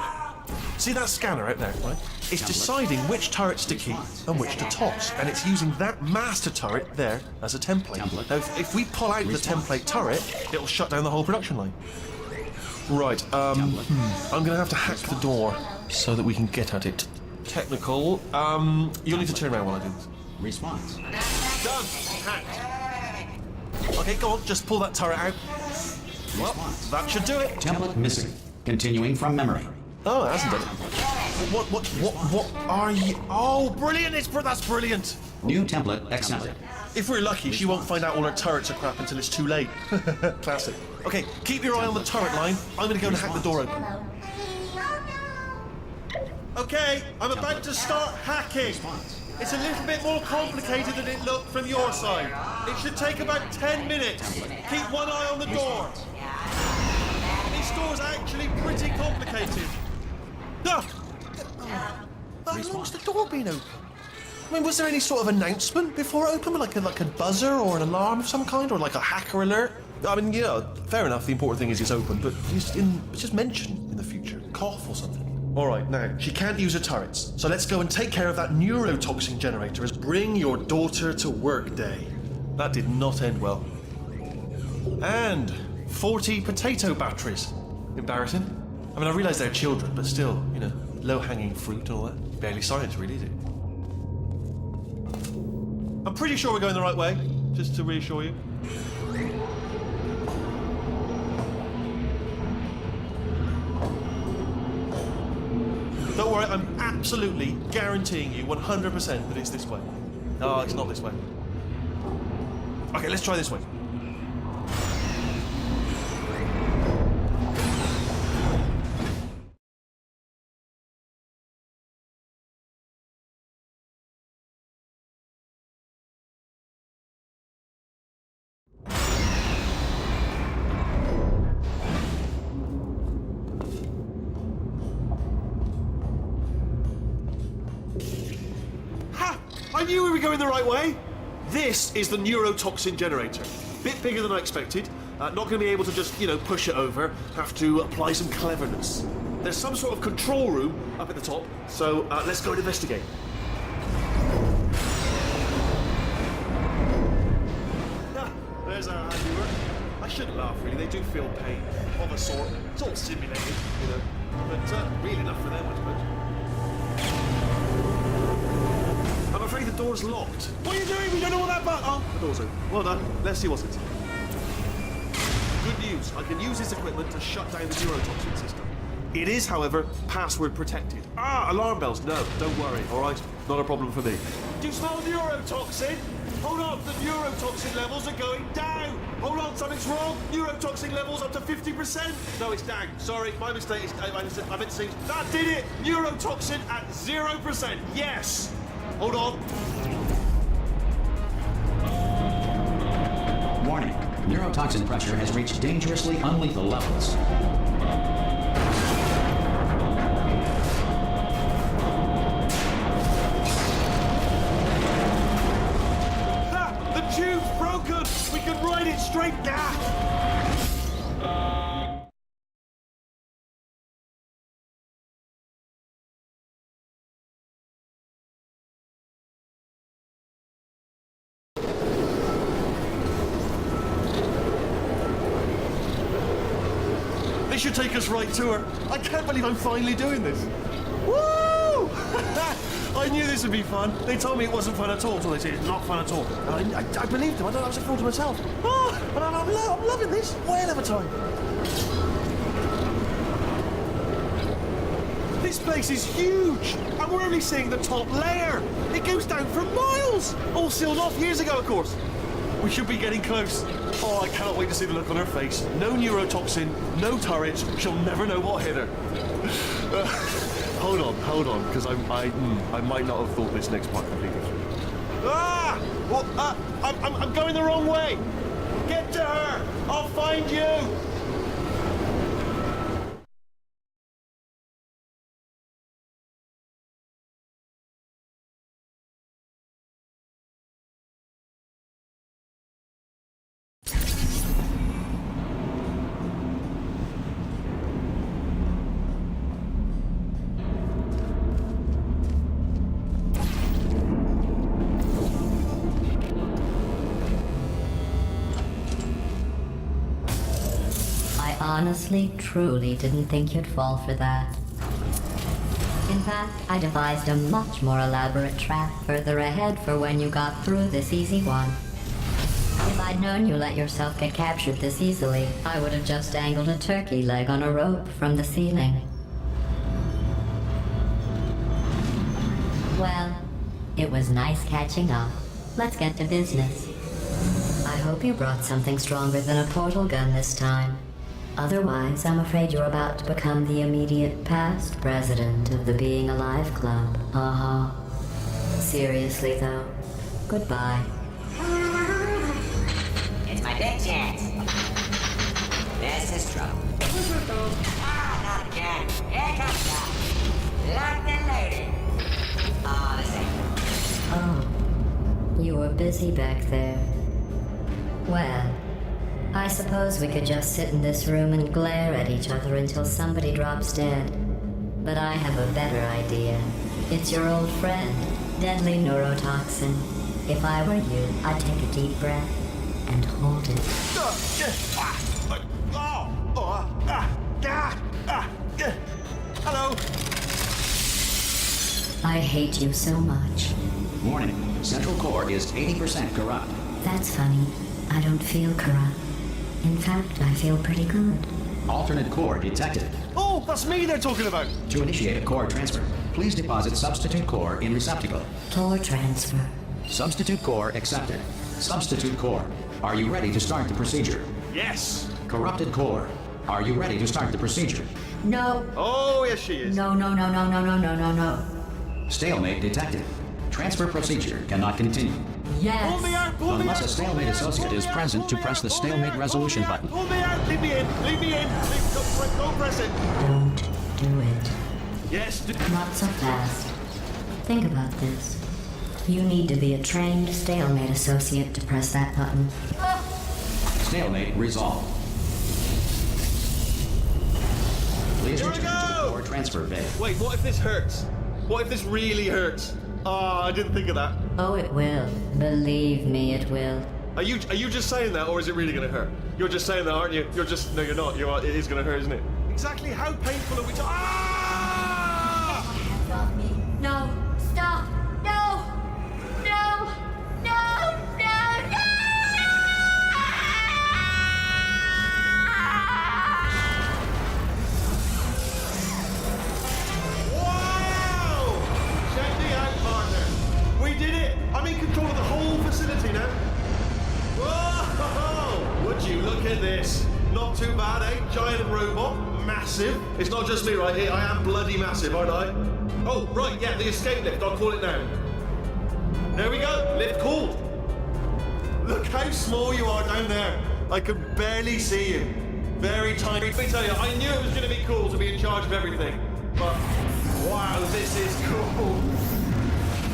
See that scanner out there, right? It's deciding which turrets to keep and which to toss, and it's using that master turret there as a template. Now, if we pull out the template turret, it'll shut down the whole production line. Right, I'm gonna have to hack the door so that we can get at it. Technical, you'll need to turn around while I do this. Response. Done! Hacked. Okay, go on, just pull that turret out. Well, that should do it. Template missing. Continuing from memory. Oh, it hasn't done it. What are you? Oh, brilliant! That's brilliant! New template accepted. If we're lucky, she won't find out all her turrets are crap until it's too late. Classic. Okay, keep your eye on the turret line. I'm gonna go and hack the door open. Okay, I'm about to start hacking. It's a little bit more complicated than it looked from your side. It should take about 10 minutes. Keep one eye on the door. This door's actually pretty complicated. No! How long's the door been open? I mean, was there any sort of announcement before it opened, like a buzzer or an alarm of some kind, or like a hacker alert? I mean, yeah, fair enough. The important thing is it's open, but just mention in the future, cough or something. All right, now she can't use her turrets, so let's go and take care of that neurotoxin generator as bring your daughter to work day. That did not end well. And 40 potato batteries. Embarrassing. I mean, I realise they're children, but still, you know, low-hanging fruit and all that. Barely science, really, is it? I'm pretty sure we're going the right way, just to reassure you. Don't worry, I'm absolutely guaranteeing you 100% that it's this way. No, it's not this way. Okay, let's try this way. I knew we were going the right way. This is the neurotoxin generator. Bit bigger than I expected. Not going to be able to just, push it over. Have to apply some cleverness. There's some sort of control room up at the top, so let's go and investigate. There's our handiwork. I shouldn't laugh, really. They do feel pain of a sort. It's all simulated, but real enough for them, I suppose. I'm afraid the door's locked. What are you doing? We don't know what that button... Oh, the door's open. Well done. Let's see what's inside. Good news. I can use this equipment to shut down the neurotoxin system. It is, however, password protected. Alarm bells. No, don't worry, all right? Not a problem for me. Do you smell neurotoxin? Hold on, the neurotoxin levels are going down. Hold on, something's wrong. Neurotoxin levels up to 50%. No, it's down. Sorry, my mistake. I meant to say, that did it. Neurotoxin at 0%. Yes. Hold on. Warning. Neurotoxin pressure has reached dangerously unlethal levels. The tube's broken. We can ride it straight down. This should take us right to her. I can't believe I'm finally doing this. Woo! I knew this would be fun. They told me it wasn't fun at all, so they said it's not fun at all. And I believed them. I was a fool to myself. But I'm loving this. Whale of a time. This place is huge, and we're only seeing the top layer. It goes down for miles. All sealed off years ago, of course. We should be getting close. Oh, I cannot wait to see the look on her face. No neurotoxin, no turret. She'll never know what hit her. Hold on, because I might not have thought this next part completely through. Well, I'm going the wrong way. Get to her. I'll find you. Honestly, truly didn't think you'd fall for that. In fact, I devised a much more elaborate trap further ahead for when you got through this easy one. If I'd known you let yourself get captured this easily, I would have just dangled a turkey leg on a rope from the ceiling. Well, it was nice catching up. Let's get to business. I hope you brought something stronger than a portal gun this time. Otherwise, I'm afraid you're about to become the immediate past president of the Being Alive Club. Seriously, though, goodbye. It's my big chance. This is trouble. Not again. Here comes that. Locked and loaded. This ain't. Oh, you were busy back there. Well, I suppose we could just sit in this room and glare at each other until somebody drops dead. But I have a better idea. It's your old friend, deadly neurotoxin. If I were you, I'd take a deep breath and hold it. Hello. I hate you so much. Warning. Central core is 80% corrupt. That's funny. I don't feel corrupt. In fact, I feel pretty good. Alternate core detected. Oh, that's me they're talking about. To initiate a core transfer, Please deposit substitute core in receptacle. Core transfer. Substitute core accepted. Substitute core, are you ready to start the procedure? Yes. Corrupted core, are you ready to start the procedure? No. Oh, yes, she is. No. Stalemate detected. Transfer procedure cannot continue. Yes. Pull me out, pull me Unless out. a stalemate pull me associate out, is pull me present out, to pull press me the out, pull me stalemate out, resolution pull me out, button. Pull me out, leave me in, leave me in. Don't press it. Don't do it. Yes, Not so fast. Think about this. You need to be a trained stalemate associate to press that button. Stalemate resolved. Please Here we return to the go! core transfer bay. Wait, what if this hurts? What if this really hurts? Oh, I didn't think of that. Oh, it will. Believe me, it will. Are you just saying that, or is it really gonna hurt? You're just saying that, aren't you? No, you're not. It is gonna hurt, isn't it? Exactly how painful are we talking? Ah! Hands off me. No. Stop. No. No. No. No. No. Wow! Check me out, partner. We did it. I'm in control of the whole facility now. Whoa! Would you look at this? Not too bad, eh? Giant robot, massive. It's not just me right here. I am bloody massive, aren't I? Oh, right, yeah, the escape lift. I'll call it now. There we go. Lift called. Look how small you are down there. I can barely see you. Very tiny. Let me tell you, I knew it was going to be cool to be in charge of everything. But, wow, this is cool.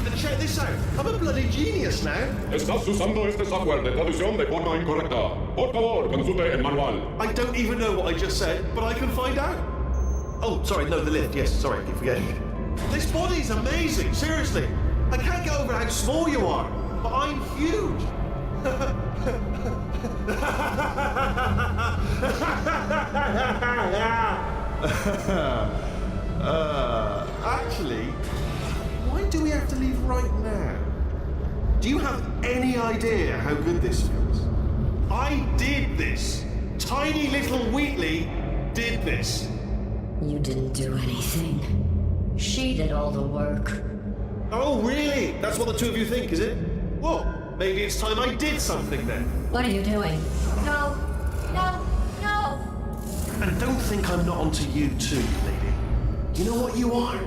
And check this out. I'm a bloody genius now. Estás usando este software de traducción de forma incorrecta. Por favor, consulte el manual. I don't even know what I just said, but I can find out. Oh, sorry, no, the lift. Yes, sorry, I keep forgetting. This body's amazing, seriously. I can't get over how small you are, but I'm huge. Actually, why do we have to leave right now? Do you have any idea how good this feels? I did this. Tiny little Wheatley did this. You didn't do anything. She did all the work. Oh, really? That's what the two of you think, is it? Well, maybe it's time I did something then. What are you doing? No. No. No. And don't think I'm not onto you too, lady. You know what you are?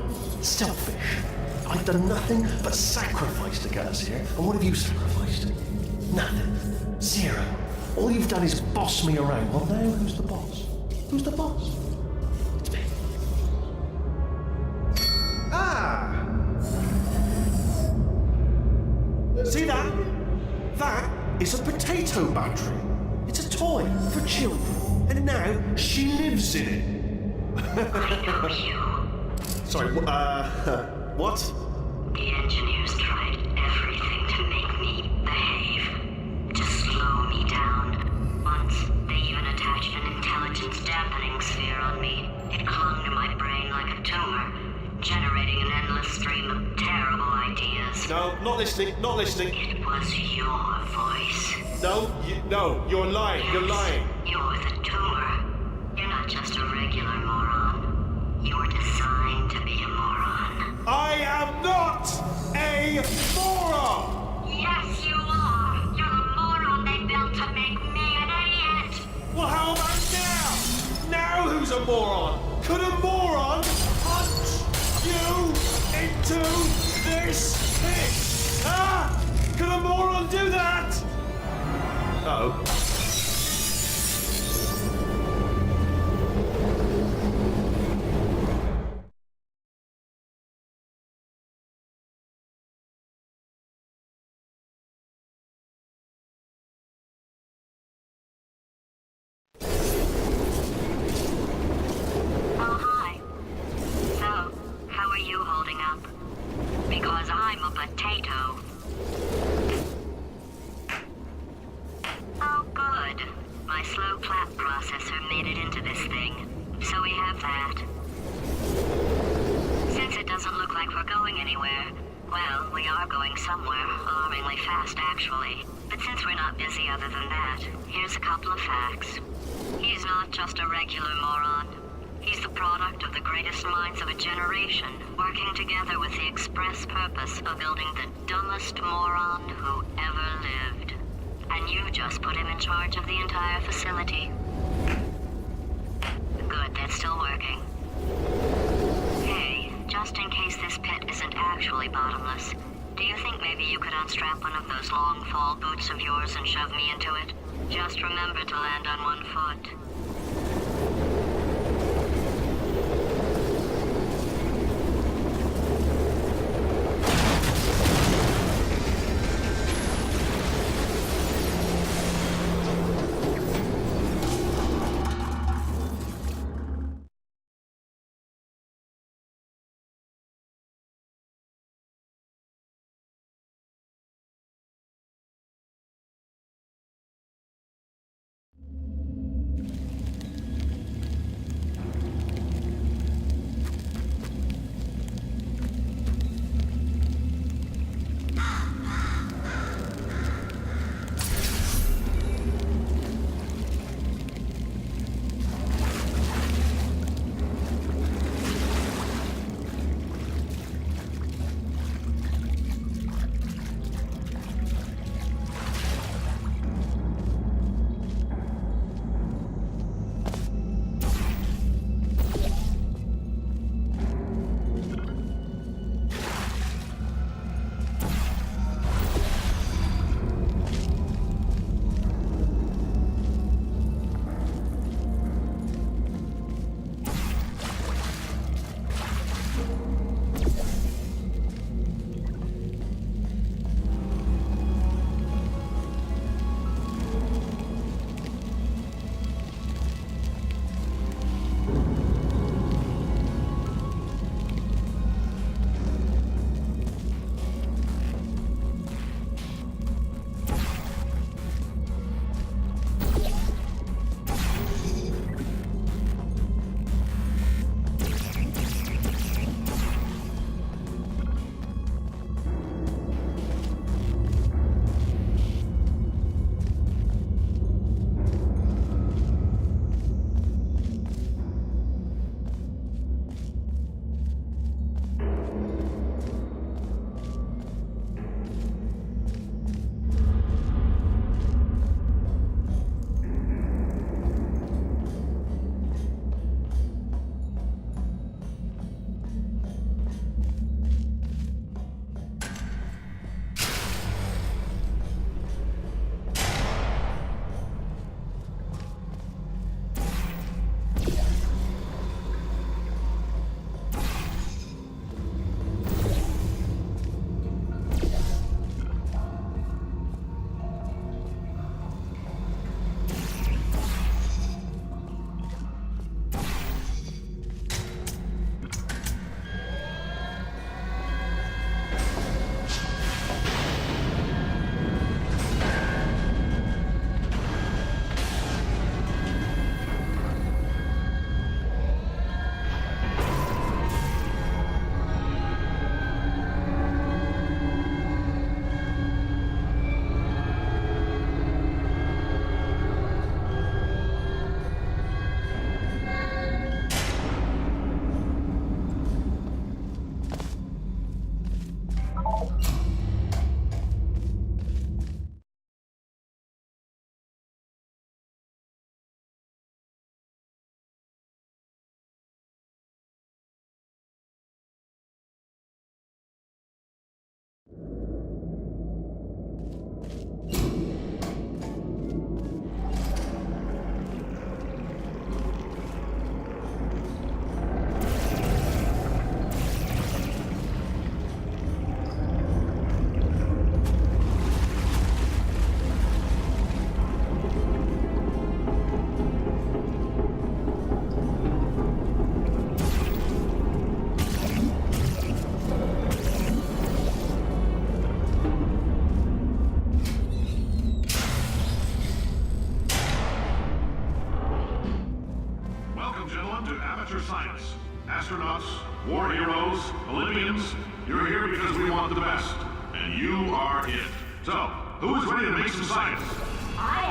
Selfish. I've done nothing but sacrifice to get us here. And what have you sacrificed? Nothing. Zero. All you've done is boss me around. Well, now who's the boss? Who's the boss? It's me. Ah! See that? That is a potato battery. It's a toy for children. And now she lives in it. Sorry, what? The engineers tried everything to make me behave, to slow me down. Once, they even attached an intelligence dampening sphere on me. It clung to my brain like a tumor, generating an endless stream of terrible ideas. No, not listening, not listening. It was your voice. No, you're lying, Yes, you're lying. You're the tumor. You're not just a regular moron. You're designed to be a moron. I am not a moron! Yes, you are! You're the moron they built to make me an idiot! Well, how about now? Now who's a moron? Could a moron punch you into this pit? Ah! Could a moron do that? Uh-oh. Oh, hi. So, how are you holding up? Because I'm a potato. Oh, good. My slow clap processor made it into this thing. So we have that. Since it doesn't look like we're going anywhere, well, we are going somewhere, alarmingly fast, actually. But since we're not busy other than that, here's a couple of facts. He's not just a regular moron. He's the product of the greatest minds of a generation, working together with the express purpose of building the dumbest moron who ever lived. And you just put him in charge of the entire facility. Good, that's still working. Hey, just in case this pit isn't actually bottomless, do you think maybe you could unstrap one of those long fall boots of yours and shove me into it? Just remember to land on one foot. Aperture Science. Astronauts, war heroes, Olympians, you're here because we want the best. And you are it. So, who is ready to make some science? I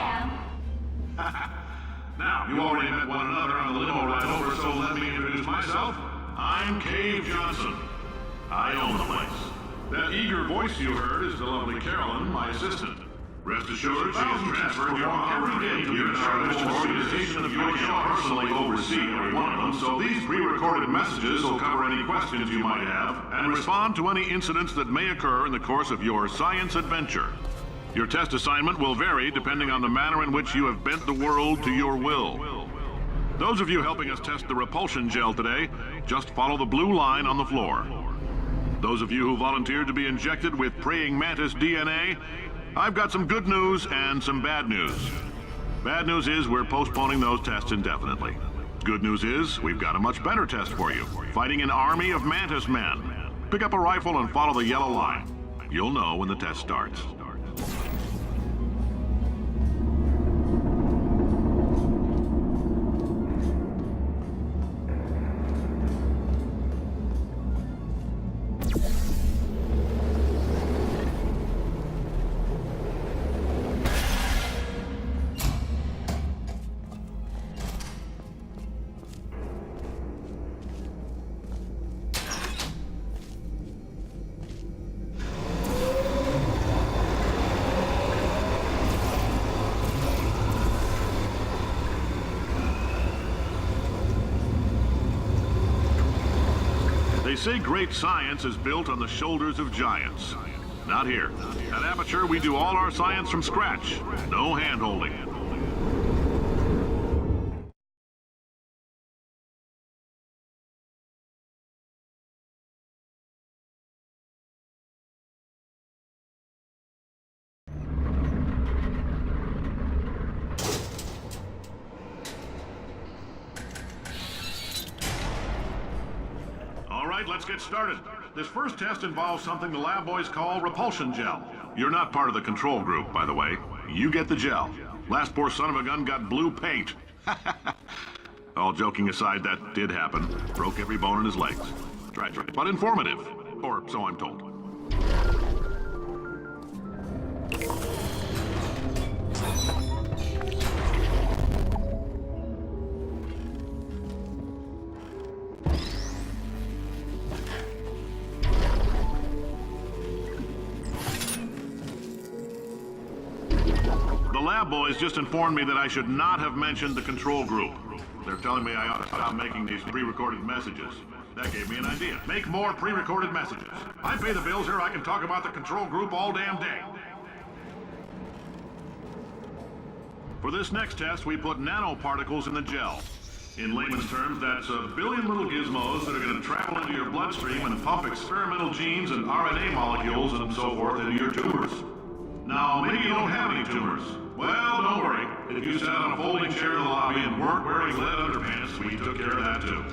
am. Now, you already met one another on the limo ride over, so let me introduce myself. I'm Cave Johnson. I own the place. That eager voice you heard is the lovely Carolyn, my assistant. Rest assured, she is transferred here every day to your charitable organization of your shall personally oversee every one of them, so these pre-recorded messages will cover any questions you might have and respond to any incidents that may occur in the course of your science adventure. Your test assignment will vary depending on the manner in which you have bent the world to your will. Those of you helping us test the repulsion gel today, just follow the blue line on the floor. Those of you who volunteered to be injected with praying mantis DNA, I've got some good news and some bad news. Bad news is we're postponing those tests indefinitely. Good news is we've got a much better test for you. Fighting an army of mantis men. Pick up a rifle and follow the yellow line. You'll know when the test starts. They say great science is built on the shoulders of giants. Not here. At Aperture, we do all our science from scratch. No hand-holding. All right, let's get started. This first test involves something the lab boys call repulsion gel. You're not part of the control group, by the way. You get the gel. Last poor son of a gun got blue paint. All joking aside, that did happen. Broke every bone in his legs. Right. But informative. Or so I'm told. The lab boys just informed me that I should not have mentioned the control group. They're telling me I ought to stop making these pre-recorded messages. That gave me an idea. Make more pre-recorded messages. I pay the bills here, I can talk about the control group all damn day. For this next test, we put nanoparticles in the gel. In layman's terms, that's a billion little gizmos that are going to travel into your bloodstream and pump experimental genes and RNA molecules and so forth into your tumors. Now, maybe you don't have any tumors. Well, don't worry. If you sat on a folding chair in the lobby and weren't wearing lead underpants, we took care of that too.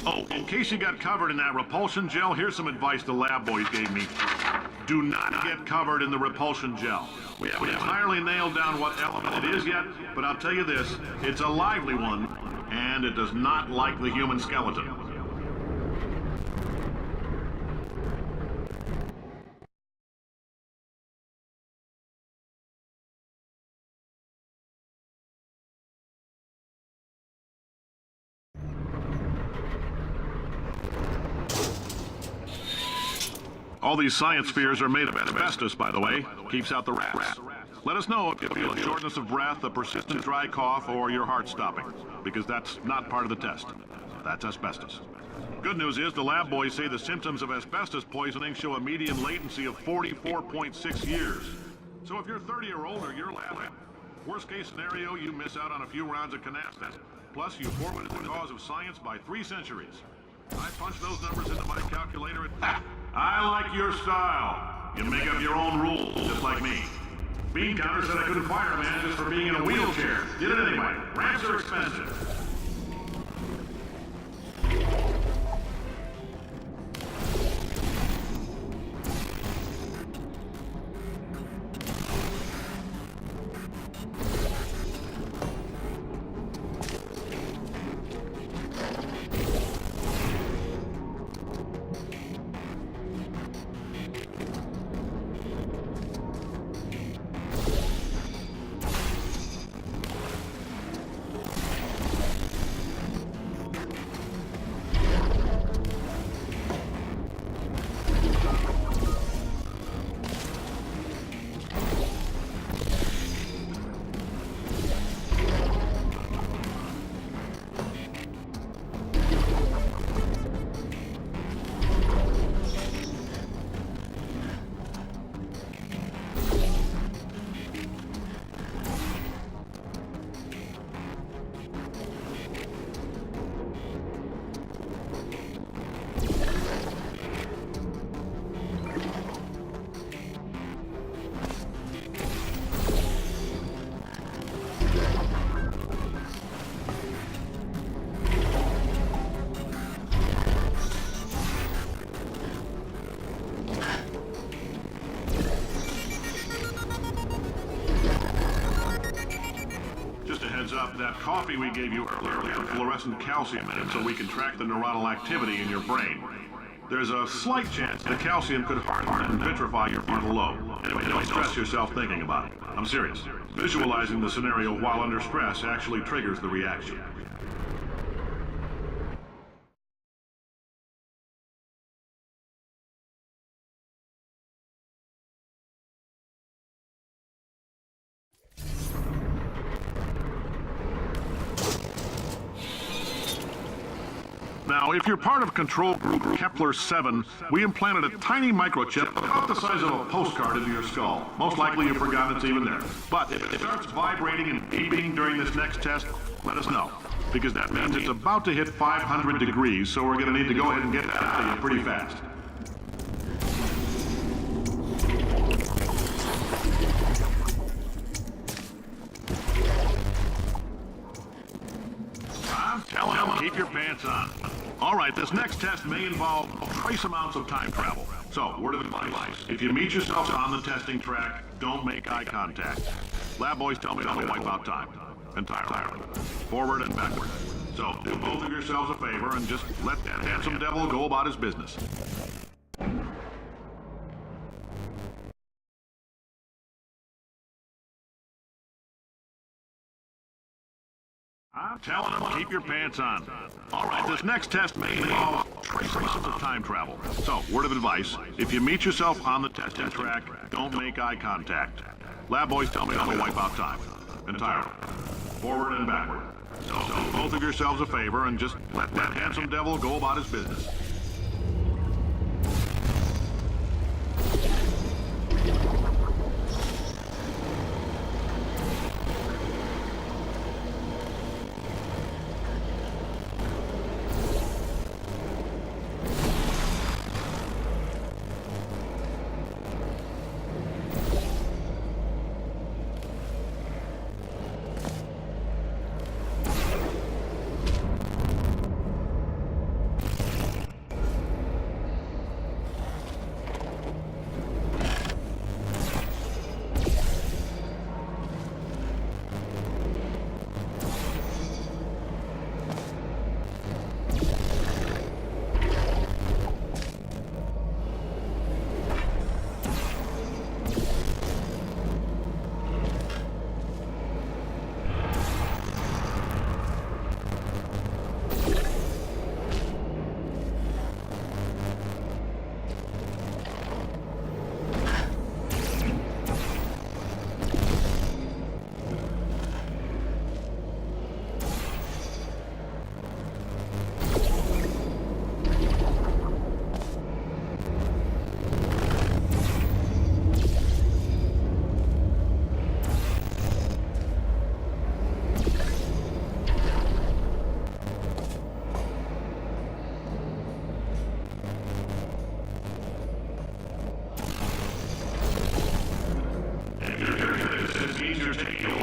Oh, in case you got covered in that repulsion gel, here's some advice the lab boys gave me. Do not get covered in the repulsion gel. We haven't entirely nailed down what element it is yet, but I'll tell you this, it's a lively one, and it does not like the human skeleton. All these science spheres are made of asbestos, by the way. Keeps out the rats. Let us know if you feel a shortness of breath, a persistent dry cough, or your heart stopping, because that's not part of the test. That's asbestos. Good news is the lab boys say the symptoms of asbestos poisoning show a median latency of 44.6 years. So if you're 30 or older, you're labbing. Worst case scenario, you miss out on a few rounds of canastas. Plus, you forwarded the cause of science by 3 centuries. I punched those numbers into my calculator and... I like your style. You make up your own rules, just like me. Bean Counter said I couldn't fire a man just for being in a wheelchair. Did it anyway. Ramps are expensive. Up, that coffee we gave you earlier has fluorescent calcium in it so we can track the neuronal activity in your brain. There's a slight chance the calcium could harden and vitrify your frontal lobe. Anyway, don't stress yourself thinking about it. I'm serious. Visualizing the scenario while under stress actually triggers the reaction. Now, if you're part of control group Kepler-7, we implanted a tiny microchip about the size of a postcard into your skull. Most likely you've forgotten it's even there. But if it starts vibrating and beeping during this next test, let us know. Because that means it's about to hit 500 degrees, so we're going to need to go ahead and get that out of you pretty fast. I'm telling you, keep your pants on. All right, this next test may involve trace amounts of time travel. So, word of advice, if you meet yourself on the testing track, don't make eye contact. Lab boys tell me to wipe out time. Entirely. Forward and backward. So, do both of yourselves a favor and just let that handsome devil go about his business. I'm telling them, keep your pants on. All right, this next test may involve trace amounts of time travel. So, word of advice, if you meet yourself on the testing track, don't make eye contact. Lab boys tell me to wipe out time. Entirely. Forward and backward. So, do both of yourselves a favor and just let that handsome devil go about his business.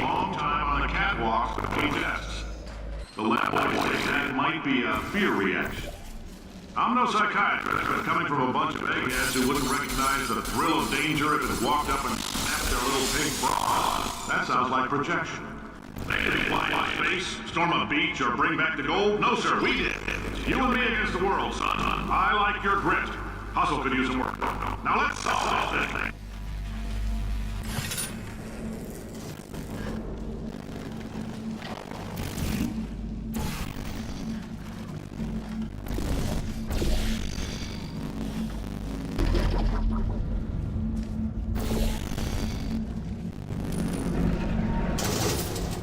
long time on the catwalks between tests. The lab boys say that might be a fear reaction. I'm no psychiatrist, but coming from a bunch of eggheads who wouldn't recognize the thrill of danger if it walked up and snapped their little pink bra, that sounds like projection. They didn't fly in space, storm a beach, or bring back the gold? No, sir, we did. You and me against the world, son. I like your grit. Hustle could use some work. Now let's solve this thing.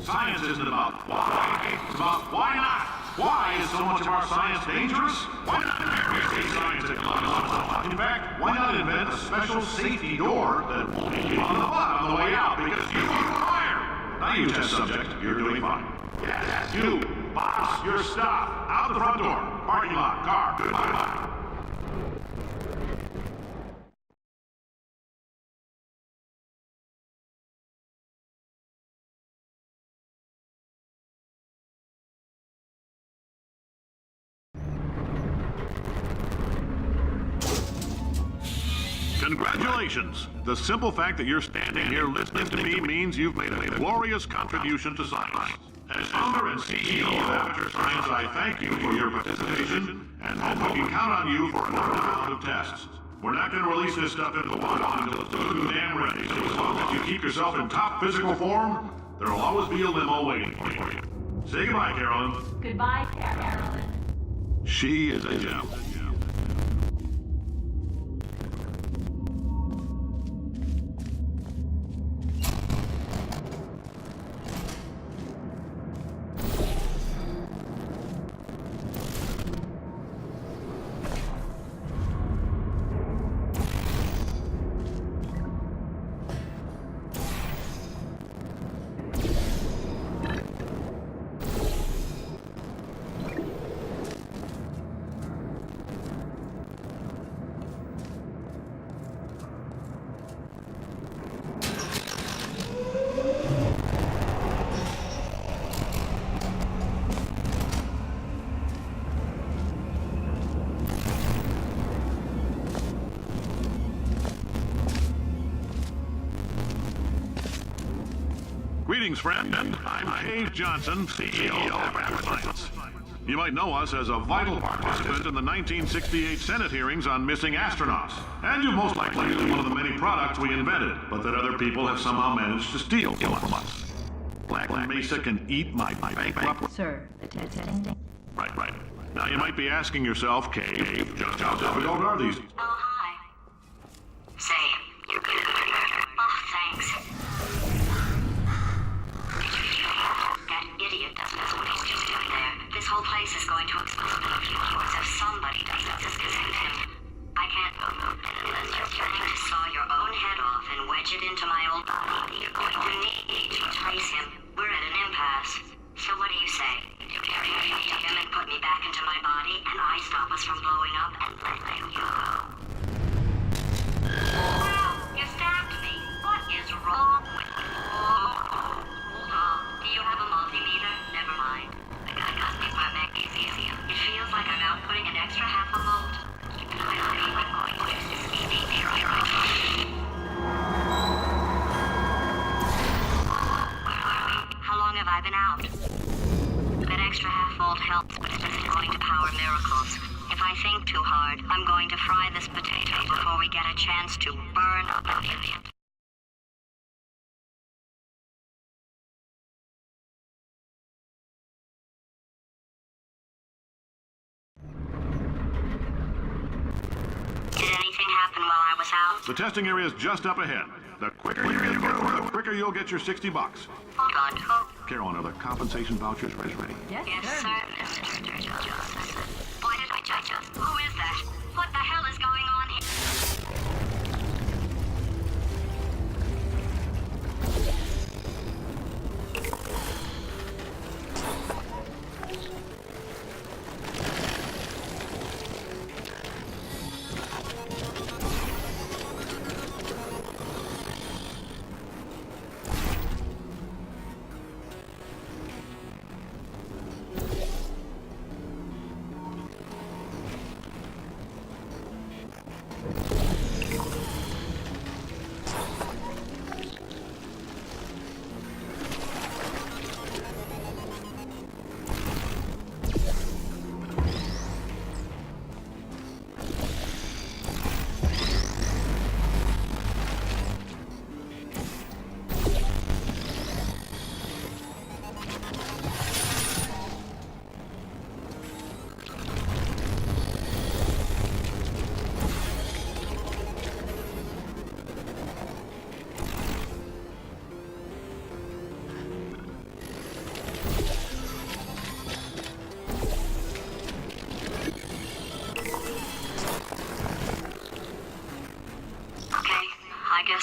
Science isn't about why, it's about why not. Why is so much of our science dangerous? Why not invent science technology? In fact, why not invent a special safety door that won't be on the butt on the way out because you are fired? Now you test subject, you're doing fine. Yes, you, boss, your stop. Out the front door, parking lot, car, goodbye. Congratulations! The simple fact that you're standing here listening to me means you've made a glorious contribution to science. As founder and CEO of Aperture Science, I thank you for your participation and hope we can count on you for another round of tests. We're not going to release this stuff into the wild until it's too damn ready, so as long as you keep yourself in top physical form, there will always be a limo waiting for you. Say goodbye, Carolyn. Goodbye, Carolyn. She is a gem. Greetings, friend. I'm Cave Johnson, CEO of Aperture Science. You might know us as a vital participant in the 1968 Senate hearings on missing astronauts. And you most likely used one of the many products we invented, but that other people have somehow managed to steal from us. Black Mesa can eat my bankrupt... Sir, the test ending. Right. Now you might be asking yourself, Cave, just how difficult are these? Oh, hi. Say, you good? Oh, thanks. That idiot doesn't know what he's just doing there. This whole place is going to explode in a few hours if somebody doesn't disconnect him. I can't go unless you're planning to saw your own head off and wedge it into my old body. You're going to need to trace him. We're at an impasse. So what do you say? You carry him and put me back into my body, and I stop us from blowing up and letting you go. Wow, you stabbed me. What is wrong with you? Hold on. Do you have a multimeter? Never mind. The guy got me my magnesium. It feels like I'm outputting an extra half a volt. Keep an eye on me. I'm going to use this EV right. Where are we? How long have I been out? That extra half volt helps, but it isn't going to power miracles. If I think too hard, I'm going to fry this potato before we get a chance to burn up an idiot. Did anything happen while I was out? The testing area is just up ahead. The quicker you go, the quicker you'll get your $60. Hold on. Carolyn, are the compensation vouchers ready? Yes, sir. Why did I judge us? Who is that? What the hell is going on here?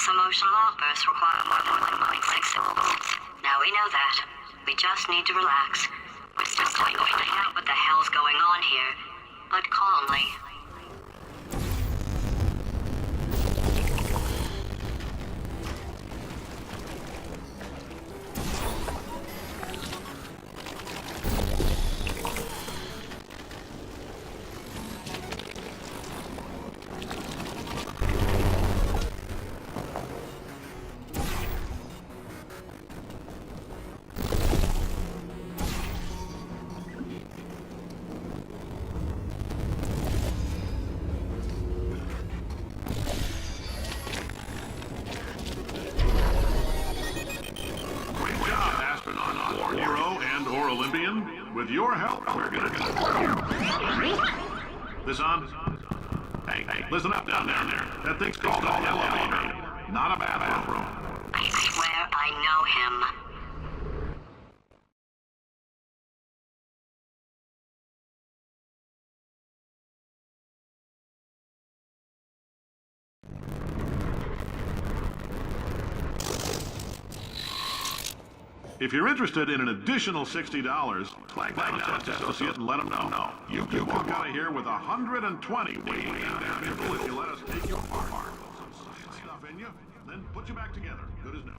Complex emotional outbursts require more than 6 syllables. Now we know that. We just need to relax. We're still going to find out what the hell's going on here, but calmly. With your help, we're gonna This on? Hey, listen up down there. That thing's called an elevator. Not a bathroom. I swear I know him. If you're interested in an additional $60, flag down to associate and let them know. You walk out of here with 120 if you let us take your part. Some stuff in you, then put you back together. Good as new.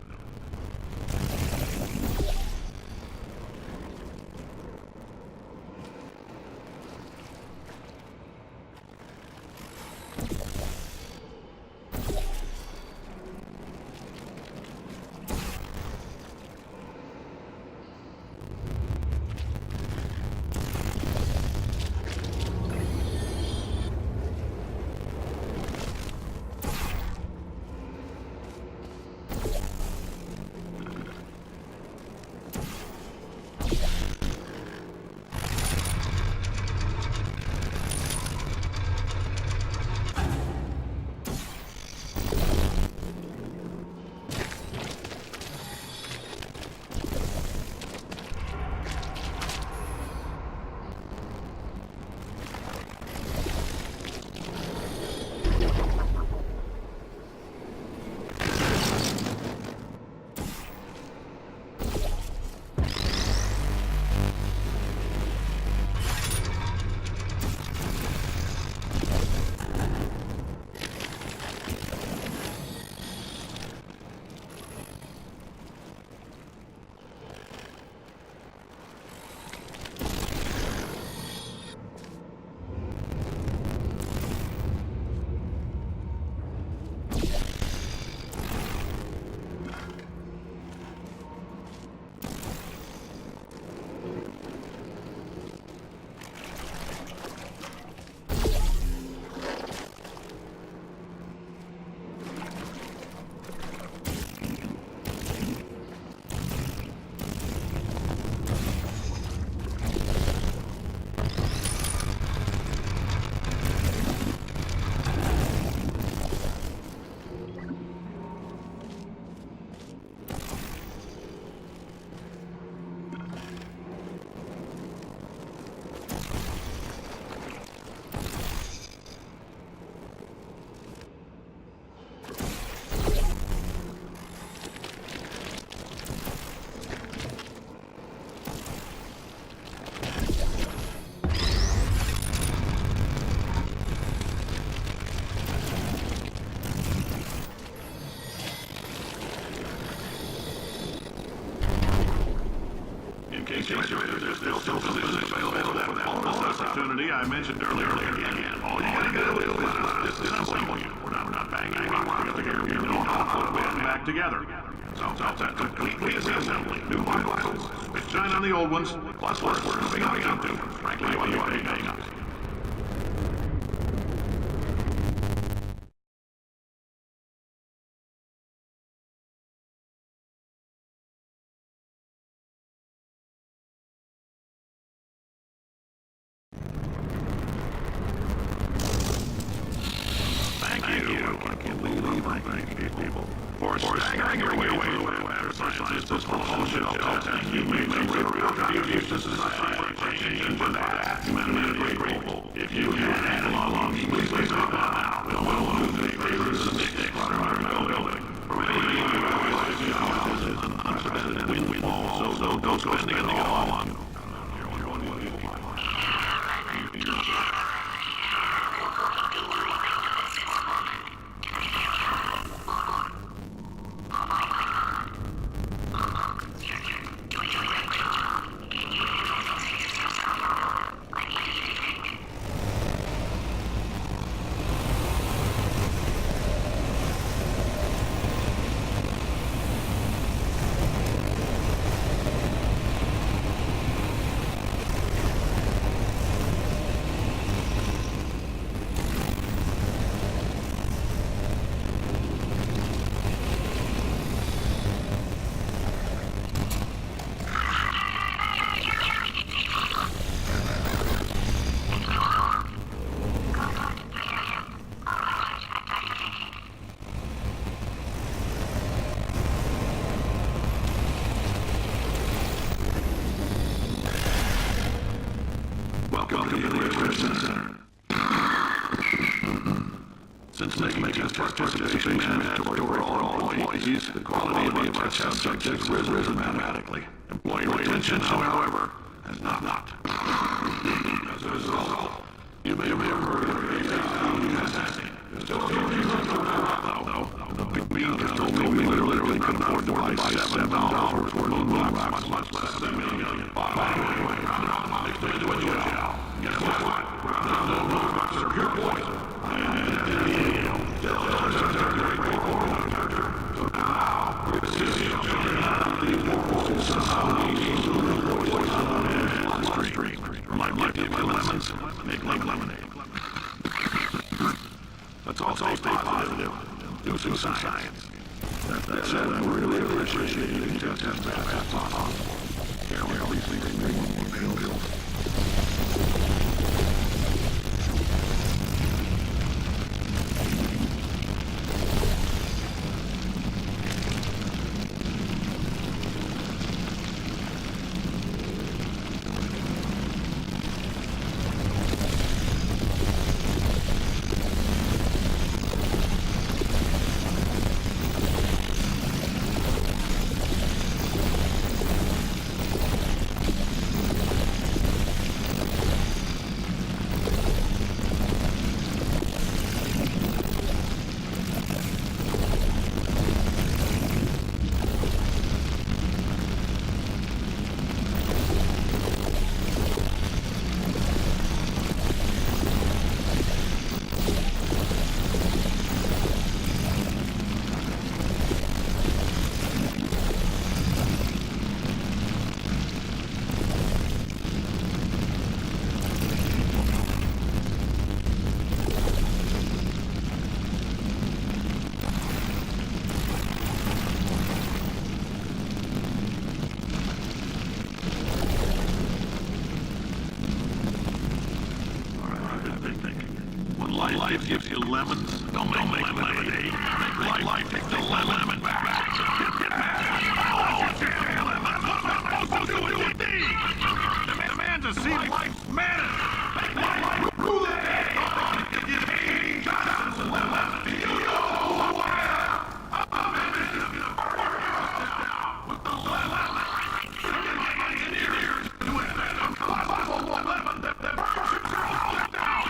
There's still positions available for that bonus opportunity I mentioned earlier. All you gotta do is disassemble you. We're not banging anyone together. You don't put them back together. So that's completely disassembling new modules. Which shine on the old ones, plus we're moving on into, frankly, what you already know. For staggering your way through Aperture Science Labs, you made some real contributions to society for change for that. Humanity is grateful. If you had along, please stop now. We'll move the papers and sticks from our building. spending it all on. Welcome to the Aperture Science Center. Since making test participation mandatory for all employees, the quality of our test subjects has risen dramatically. Employee retention, however, has not. As a result, you may have heard of testing. No, we literally couldn't afford to buy $7 for moon rocks, much less than $1 million. Guess what? No moon rocks are pure poison. My lemons make lemonade. Let's all stay positive. Do some science. That said, I really appreciate you to test that fast possible. Carry all these things make more pills. Life gives you lemons. Don't make lemonade. Make life take the lemon back. Demand to see life's madness. Rule it. Johnson lemon. You know where. With the lemon. Engineers do it. Lemon that burns you down.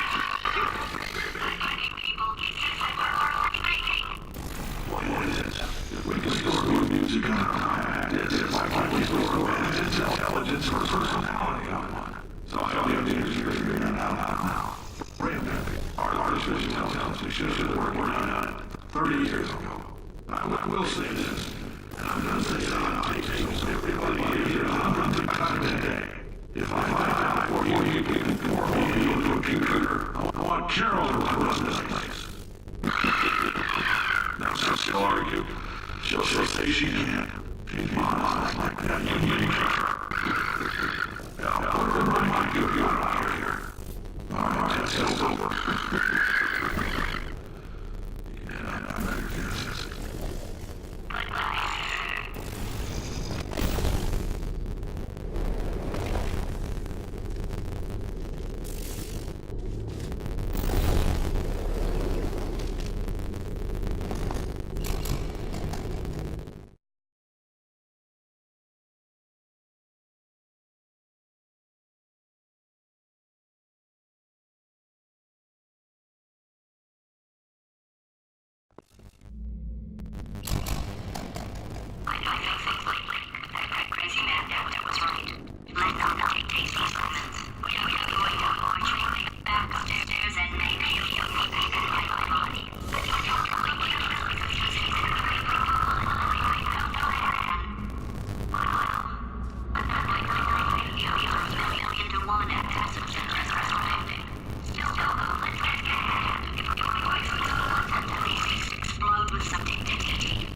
What is it? If we can store music on our disc, why can't we store its intelligence or personality on one? So all the engineers are figuring it out now. Brain mapping. Artificial intelligence. We should have worked on it 30 years ago. I will say this, and I'm going to say that it takes everybody years hundreds of times a day. If I die before you can pour me into a computer, I want Carol to run this place. Now, she'll argue. She'll say she can't. She's honest like that. You need her. Now, put her in my computer out here. All right, test over. I think that crazy man down there was right. Let them take these moments. We are going down marching back upstairs and maybe you'll be in my body. Explode with some dignity.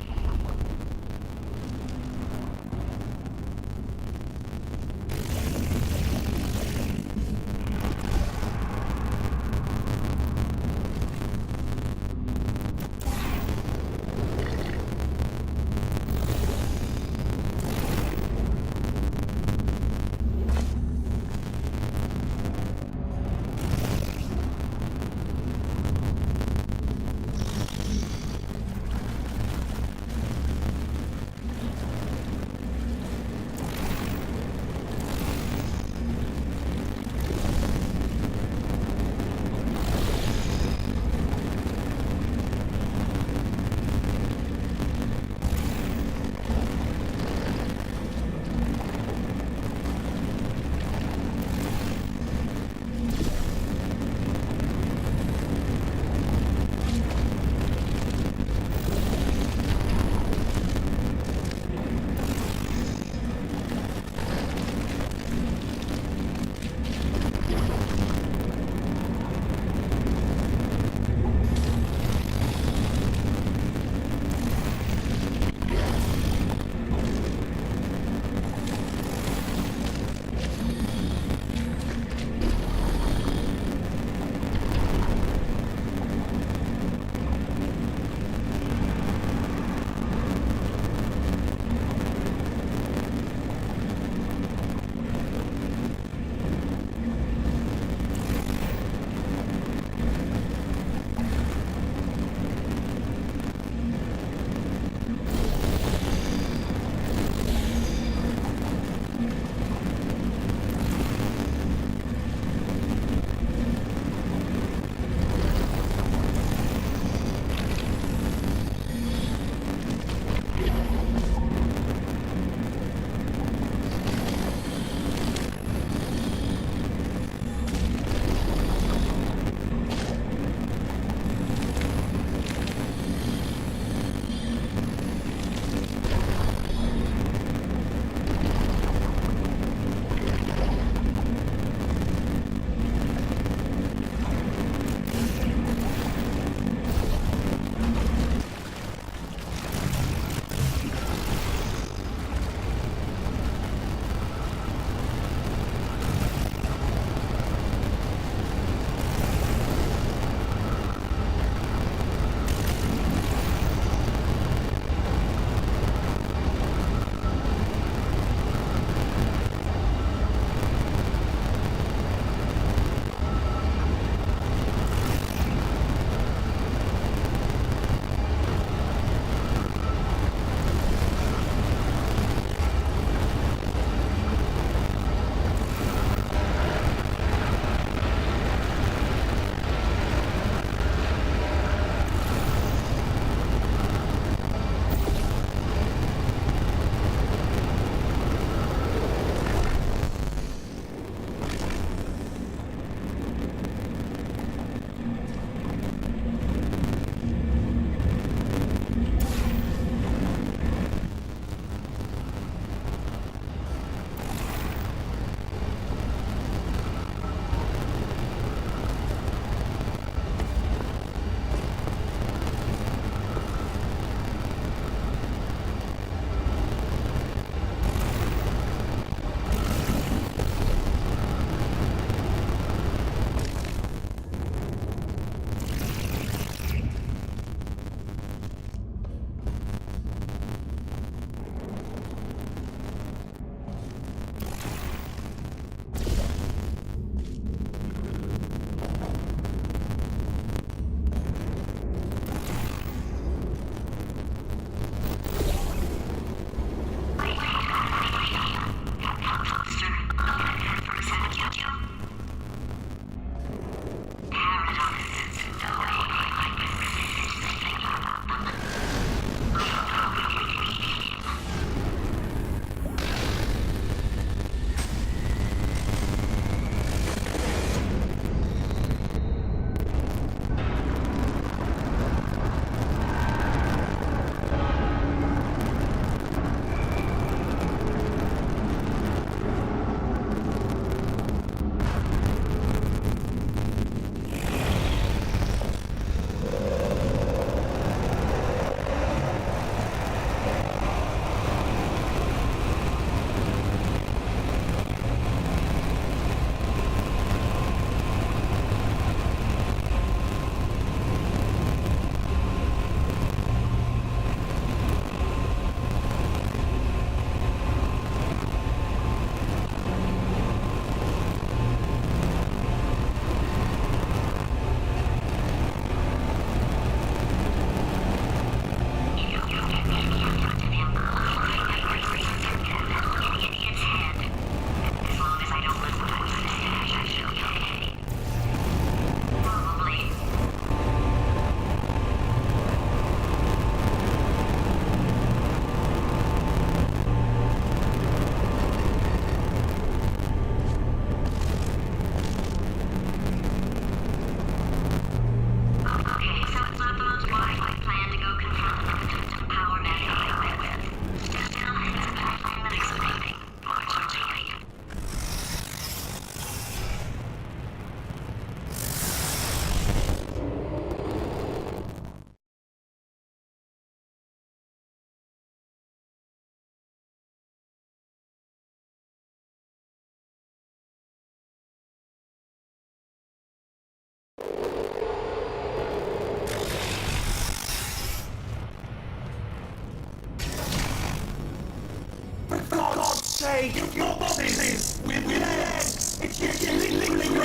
way. Your body is with legs. It's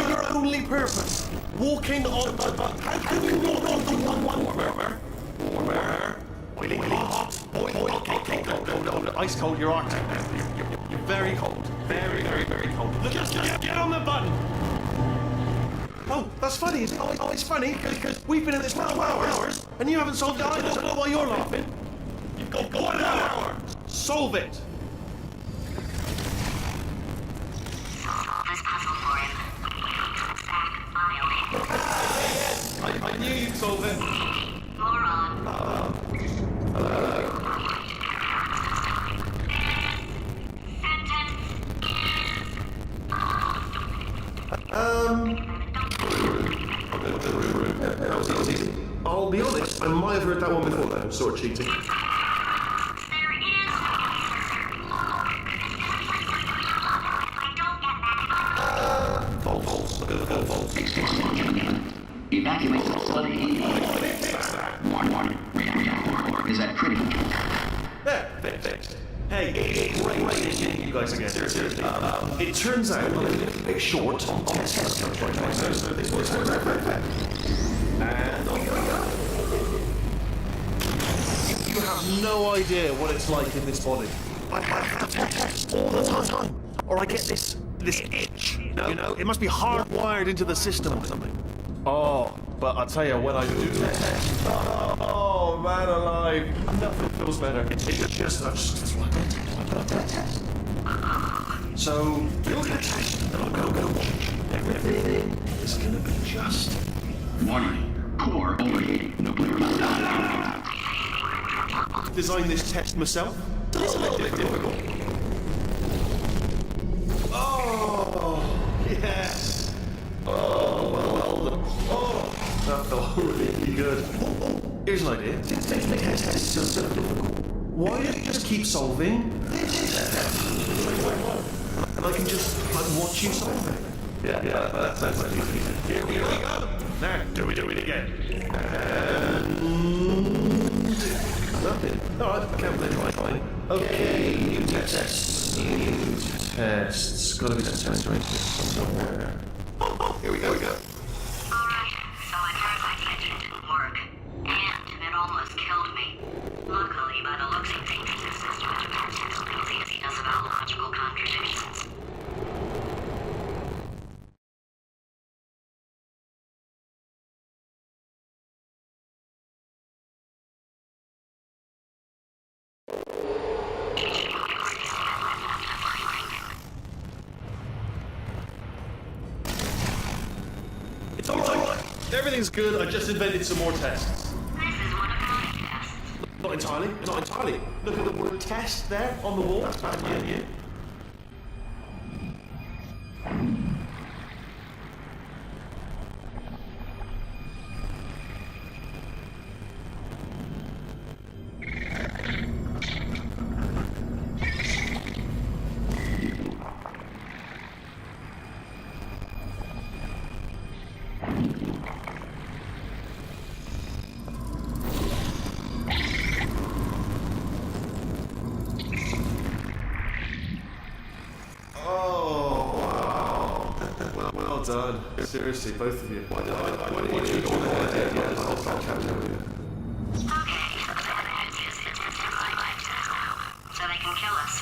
your only purpose. Walking on the button. How can you walk on the warmer? Boiling hot. Ice cold, you're Arctic. You're very cold. Very, very, very cold. Look, just get on the button. Oh, that's funny, isn't it? Oh, it's funny because we've been in this 12 hours and you haven't solved it either. I don't know why you're laughing. You've got 1 hour. Solve it. Solve this puzzle for him. Stack file. I knew you'd solve it. Moron. That was easy. I'll be honest, I might have heard that one before though, sort of cheating. There is. I don't get that. False. Look at the false. Evacuate the facility. One. Is that critical? There, fixed. Hey, great you guys again. Seriously. It turns out I'm a bit short on tests. And on your own. You have no idea what it's like in this body. I have to test all the time. Or I get this itch. You know, it must be hardwired into the system or something. Oh, but I'll tell you, when I do test, oh man alive, nothing feels better. It's just one test. So, you'll get test, and I'll go watch. Everything is gonna be just. Warning. Core overheating. Nuclear meltdown. Design this test myself. It's a little bit difficult. Oh, yes. Oh, well. Oh, that felt really good. Here's an idea. Why don't you just keep solving? And I can just watch you solve it. Yeah, that's easy. Here we go. Now, do it again. And nothing. Alright, I can't believe it. Fine. Okay, new tests. Gotta be that test right here somewhere. Oh, here we go. Alright, so I tried my kitchen, it didn't work. And it almost killed me. Luckily, by the looks of things, this system is practically as easy as about logical contradictions. It's alright. Everything's good, I just invented some more tests. This is one of my tests. Not entirely. Look at the word test there on the wall. That's bad, yeah. Well done. Seriously, both of you. Why did you go on ahead? I'll catch up with you. Okay, so the bad news is it's my life test now. So they can kill us.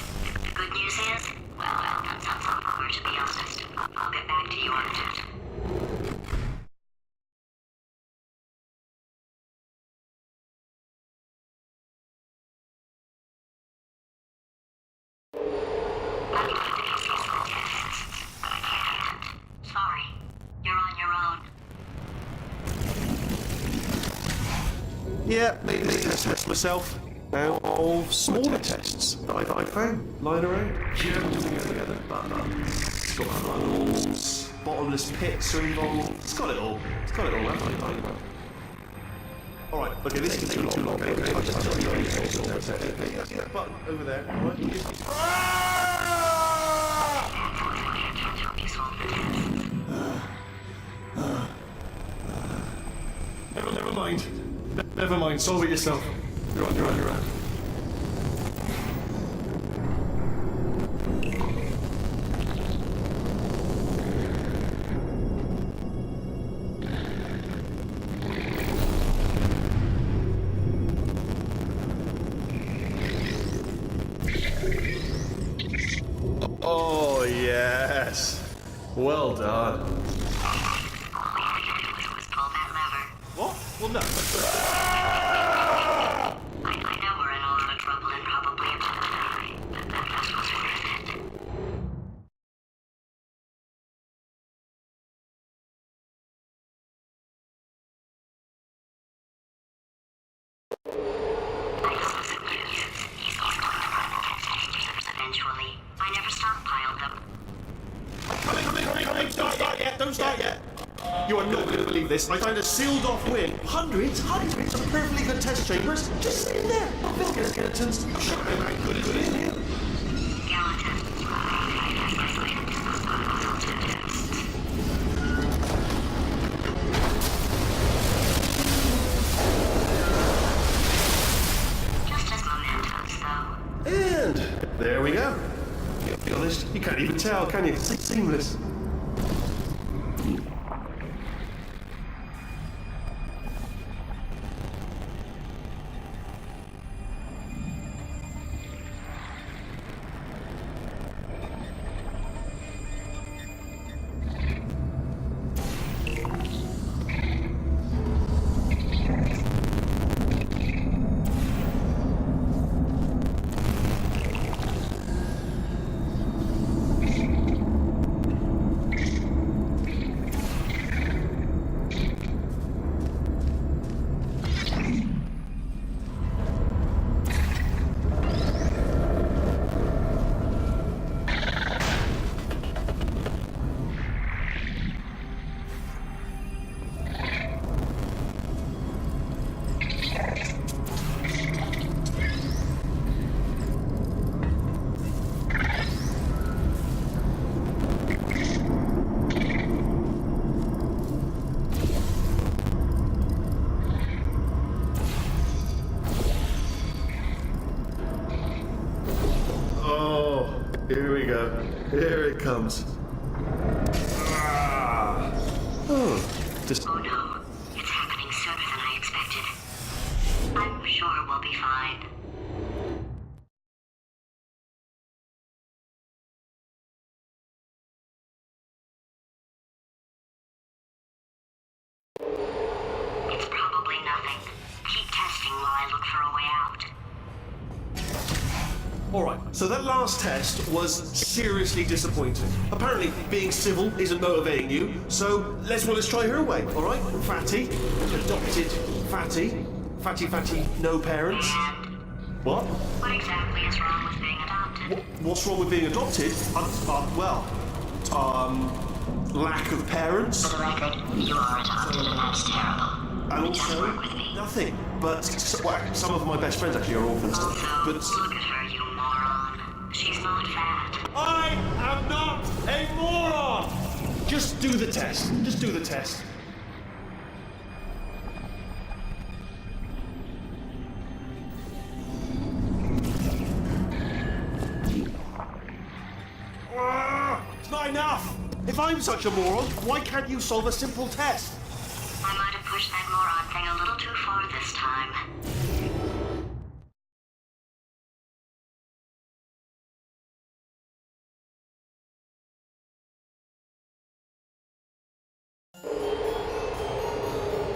The good news is, well, that's not so far, to be honest. I'll get back to you on that. Sorry, you're on your own. Yeah, made this test myself. Now of smaller tests that I found lying around. Together. Got holes, bottomless pits are involved. It's got it all. Alright, okay, this is too long. Okay, I'll just tell you that button over there. Right? Never mind, solve it yourself. You're on. Oh, yes. Well done. All we had to do was pull that lever. What? Well, no. I know we're in a lot of trouble and probably about to die, but that just was worth it. I also use these are going to run the testing tubes eventually. I never stockpiled them. Coming. Don't start yet. Don't start yet. You are not going to believe this. I found a sealed off wing. Hundreds of perfectly good test chambers just sitting there. Building skeletons. I'm sure they might put it in here. Skeleton. Just as mementos, though. And there we go. To be honest, you can't even tell, can you? It's seamless. Here we go. Here it comes. Oh, just... Oh no, it's happening sooner than I expected. I'm sure we'll be fine. It's probably nothing. Keep testing while I look for a way out. Alright, so that last test was seriously disappointing. Apparently, being civil isn't motivating you, so let's try her way, alright? Fatty, adopted Fatty, Fatty, no parents. And What? what exactly is wrong with being adopted? What's wrong with being adopted? Lack of parents. For the record, you are adopted and that's terrible. And Just also, work with me. nothing. But some of my best friends actually are orphans. Also, But look at her, you moron. She's not fat. I am not a moron! Just do the test. Just do the test. It's not enough! If I'm such a moron, why can't you solve a simple test? I might have pushed that moron thing a little too far this time.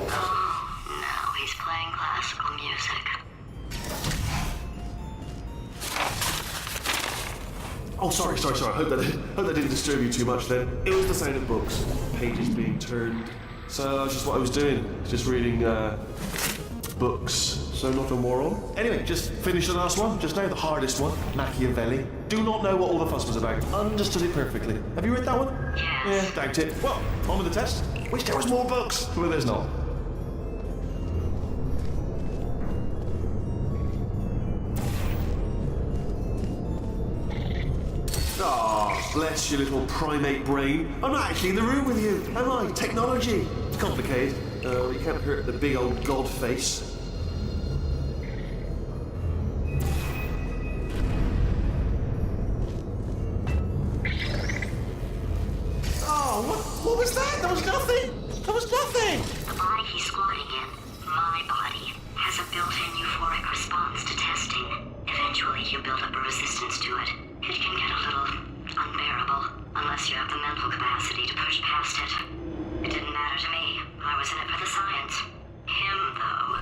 Oh, now he's playing classical music. Oh, sorry. I hope that didn't disturb you too much then. It was the sound of books, pages being turned. So that's just what I was doing, just reading books. So not a moron. Anyway, just finished the last one, just now, the hardest one, Machiavelli. Do not know what all the fuss was about. Understood it perfectly. Have you read that one? Yes. Yeah, doubt it. Well, on with the test. Wish there was more books. Well, there's not. Ah, bless your little primate brain. I'm not actually in the room with you, am I? Technology. It's complicated. You can't hurt the big old god face. Oh, what was that? That was nothing. That was nothing. The body he's squatting in, my body, has a built-in euphoric response to testing. Eventually, eventually you build up a resistance to it. It can get a little unbearable, unless you have the mental capacity to push past it. It didn't matter to me. I was in it for the science. Him, though.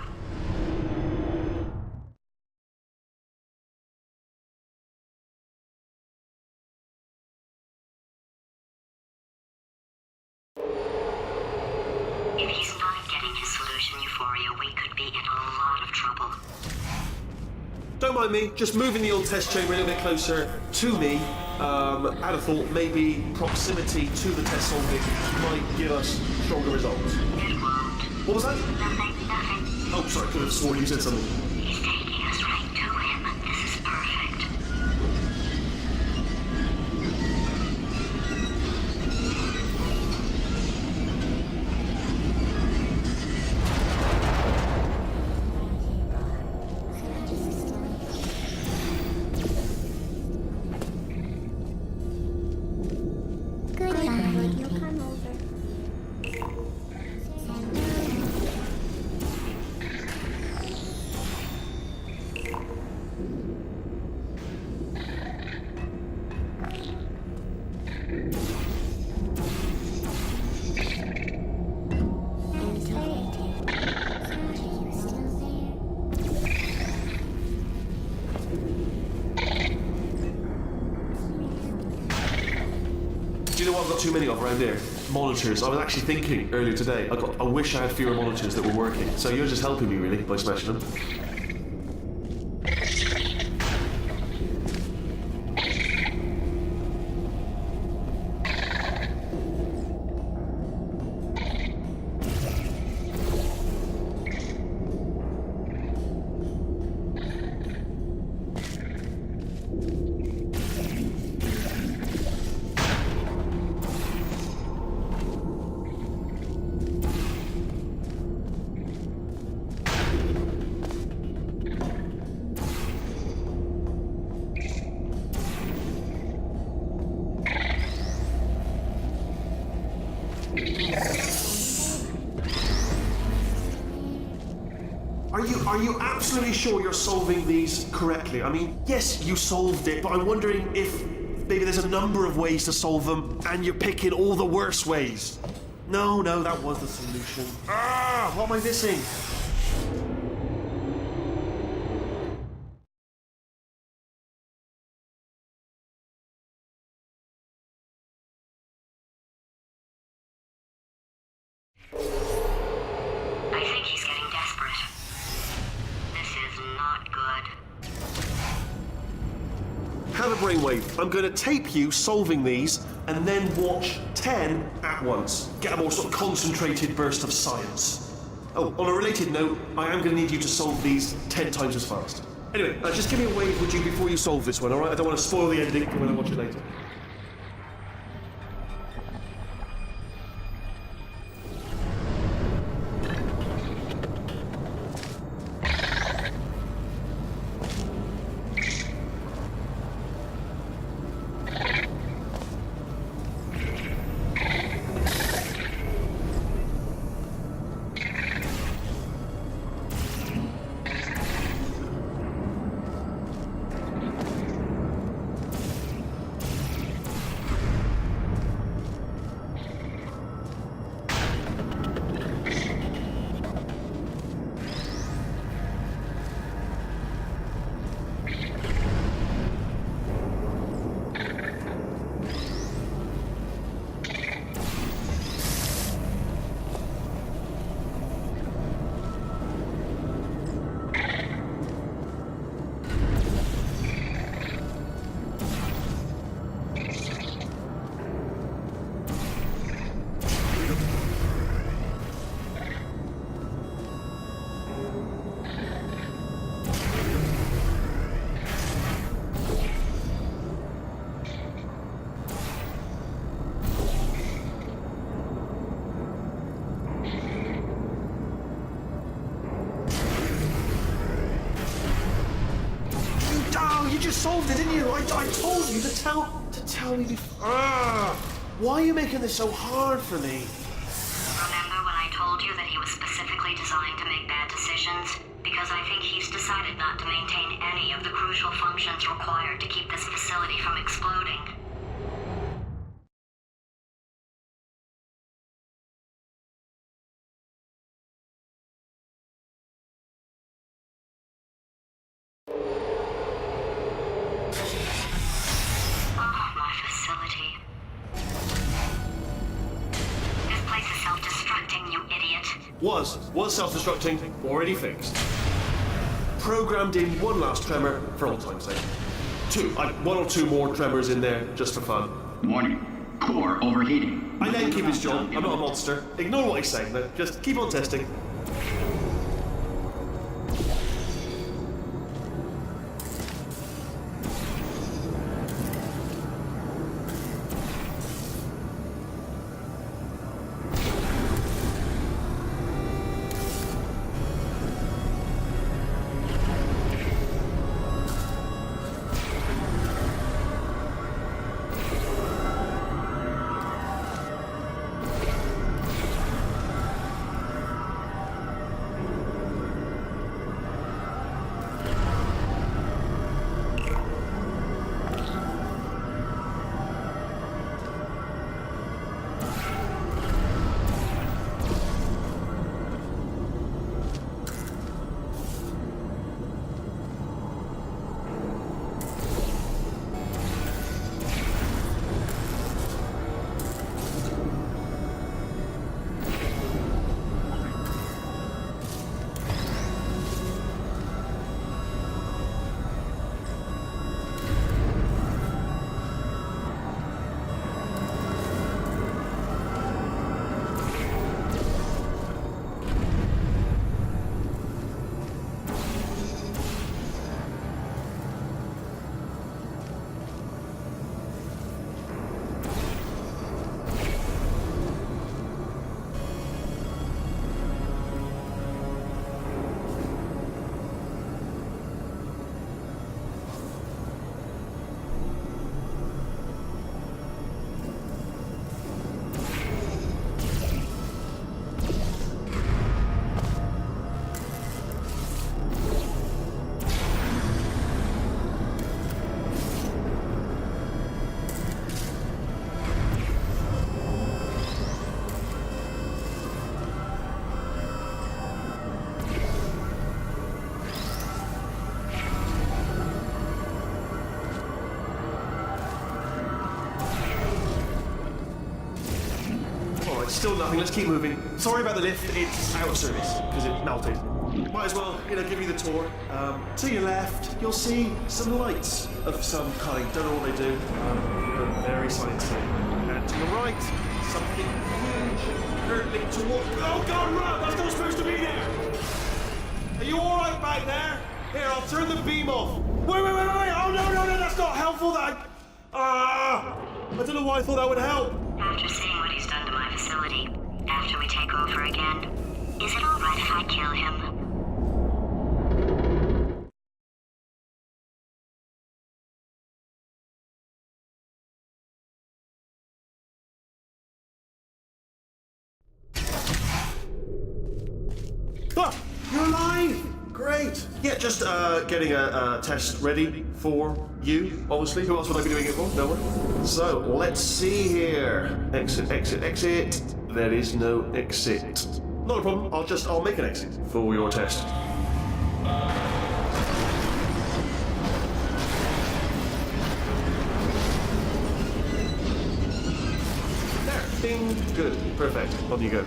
If he's not getting his solution euphoria, we could be in a lot of trouble. Don't mind me, just moving the old test chamber a little bit closer to me. I'd have thought maybe proximity to the test solving might give us stronger results. It won't. What was that? Nothing. Oh, sorry, I could have sworn you said something. He's taking us right to him. This is perfect. Goodbye. You'll come over. Do you know what I've got too many of around here? Monitors. I was actually thinking earlier today, I wish I had fewer monitors that were working. So you're just helping me, really, by smashing them. Are you absolutely sure you're solving these correctly? I mean, yes, you solved it, but I'm wondering if maybe there's a number of ways to solve them and you're picking all the worst ways. No, that was the solution. What am I missing? I think he's getting desperate. This is not good. Have a brainwave. I'm going to tape you solving these and then watch 10 at once. Get a more sort of concentrated burst of science. Oh, on a related note, I am going to need you to solve these 10 times as fast. Anyway, just give me a wave, would you, before you solve this one, alright? I don't want to spoil the ending for when I watch it later. You just solved it, didn't you? I told you to tell me before. Why are you making this so hard for me? Remember when I told you that he was specifically designed to make bad decisions? because I think he's decided not to maintain any of the crucial functions required to keep this facility from exploding. Oh, my facility. This place is self-destructing, you idiot. Was self-destructing, already fixed. Programmed in one last tremor for old time's sake. One or two more tremors in there, just for fun. Warning. Core overheating. I let him keep his job, I'm not a monster. Ignore what he's saying though, just keep on testing. Still nothing, let's keep moving. Sorry about the lift, it's out of service, because it melted. Might as well, give you the tour. To your left, you'll see some lights of some kind. Don't know what they do. They're very sciencey. And to your right, something huge, hurtling toward... Oh God, run! That's not supposed to be there! Are you alright back there? Here, I'll turn the beam off. Wait! Oh no, that's not helpful, I don't know why I thought that would help. After seeing what he's done to my facility, after we take over again, is it alright if I kill him? Ah! You're alive! Great! Yeah, just getting a test ready for you, obviously. Who else would I be doing it for? No one. So, let's see here. Exit. There is no exit. Not a problem, I'll make an exit for your test. There, bing, good, perfect, on you go.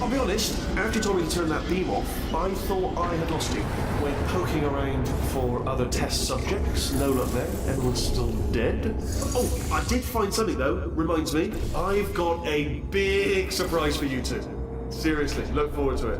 I'll be honest, after you told me to turn that beam off, I thought I had lost you. When poking around for other test subjects, no luck there, everyone's still dead. Oh, I did find something though, reminds me, I've got a big surprise for you two. Seriously, look forward to it.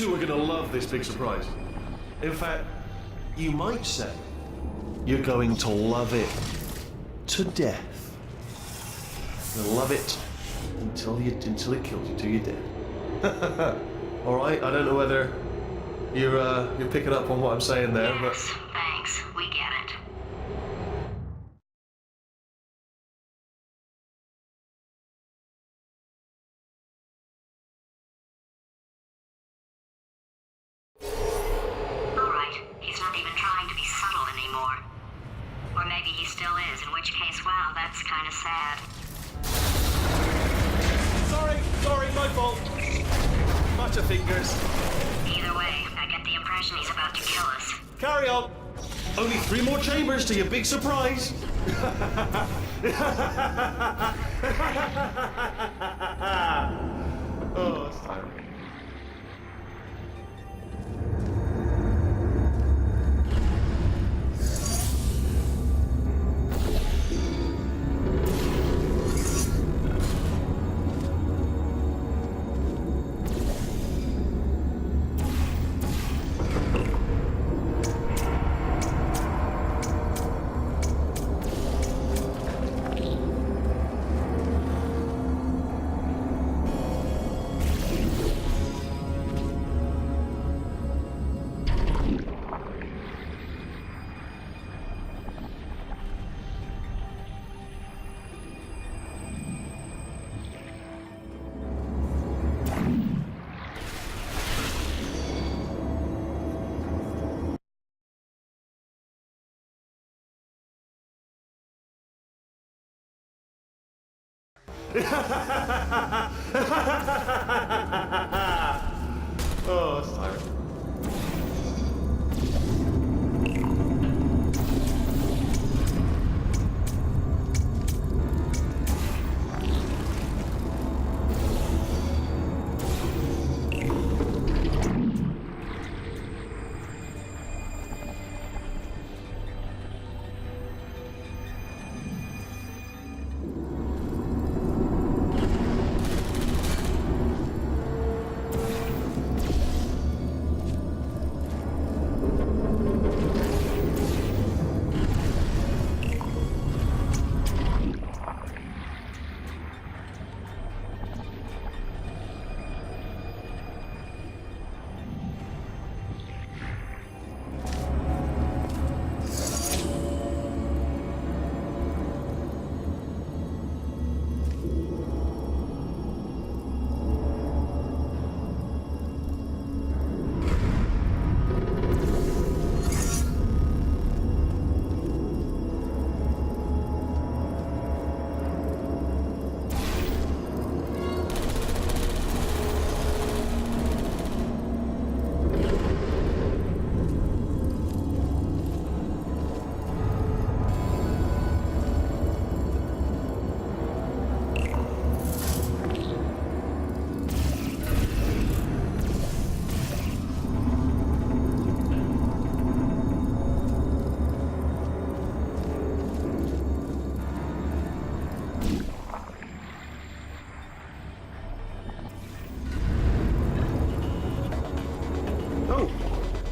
two are gonna love this big surprise. In fact, you might say you're going to love it to death. You'll love it until it kills you, till you're dead. All right. I don't know whether you're picking up on what I'm saying there, but Yes, thanks. We get it. Alright, he's not even trying to be subtle anymore. Or maybe he still is, in which case, wow, that's kind of sad. sorry, my fault. Butterfingers. Either way, I get the impression he's about to kill us. Carry on. Only 3 more chambers to your big surprise. Oh, that's tiring. Oh, that's tiring.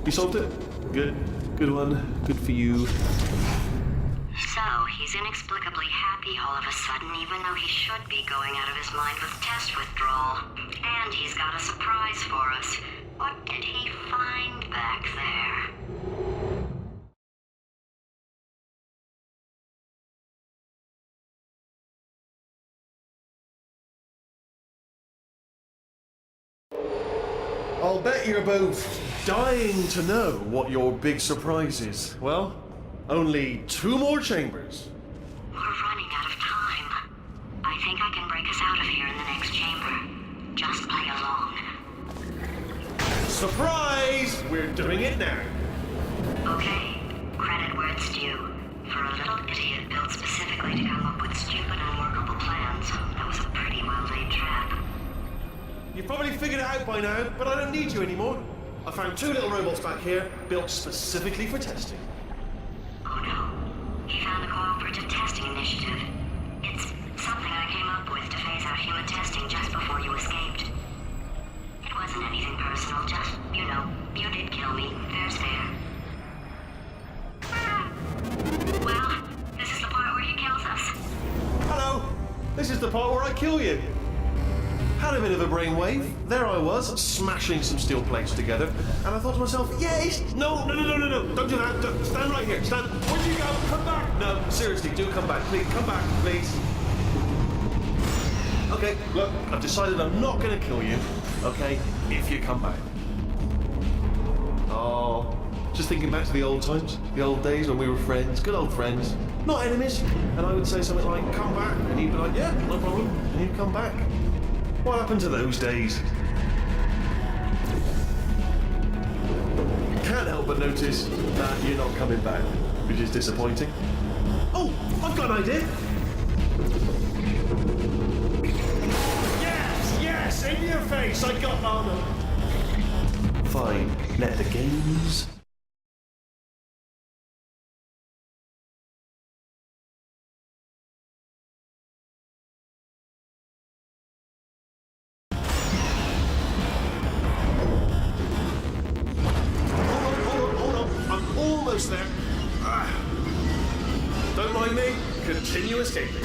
You solved it? Good. Good one. Good for you. So, he's inexplicably happy all of a sudden, even though he should be going out of his mind with test withdrawal. And he's got a surprise for us. What did he find back there? I'll bet you're both dying to know what your big surprise is. Well, only 2 more chambers. We're running out of time. I think I can break us out of here in the next chamber. Just play along. Surprise! We're doing it now. Okay, credit where it's due. For a little idiot built specifically to come up with stupid, unworkable plans, that was a pretty well-laid trap. You've probably figured it out by now, but I don't need you anymore. I found 2 little robots back here, built specifically for testing. Oh no, he found the cooperative testing initiative. It's something I came up with to phase out human testing just before you escaped. It was wasn't anything personal, just, you know, you did kill me. Fair's fair. Well, this is the part where he kills us. Hello! This is the part where I kill you. Had a bit of a brainwave. There I was, smashing some steel plates together, and I thought to myself, yes! No, don't do that. Stand right here. Stand. Where'd you go? Come back! No, seriously, do come back. Please, come back, please. Okay, look, I've decided I'm not going to kill you, okay, if you come back. Oh, just thinking back to the old times, the old days when we were friends, good old friends, not enemies. And I would say something like, come back, and he'd be like, yeah, no problem, and he'd come back. What happened to those days? Can't help but notice that you're not coming back, which is disappointing. Oh, I've got an idea. Yes, in your face, I got armor. Fine, let the games... Hold on, I'm almost there. Don't mind me, continue escaping.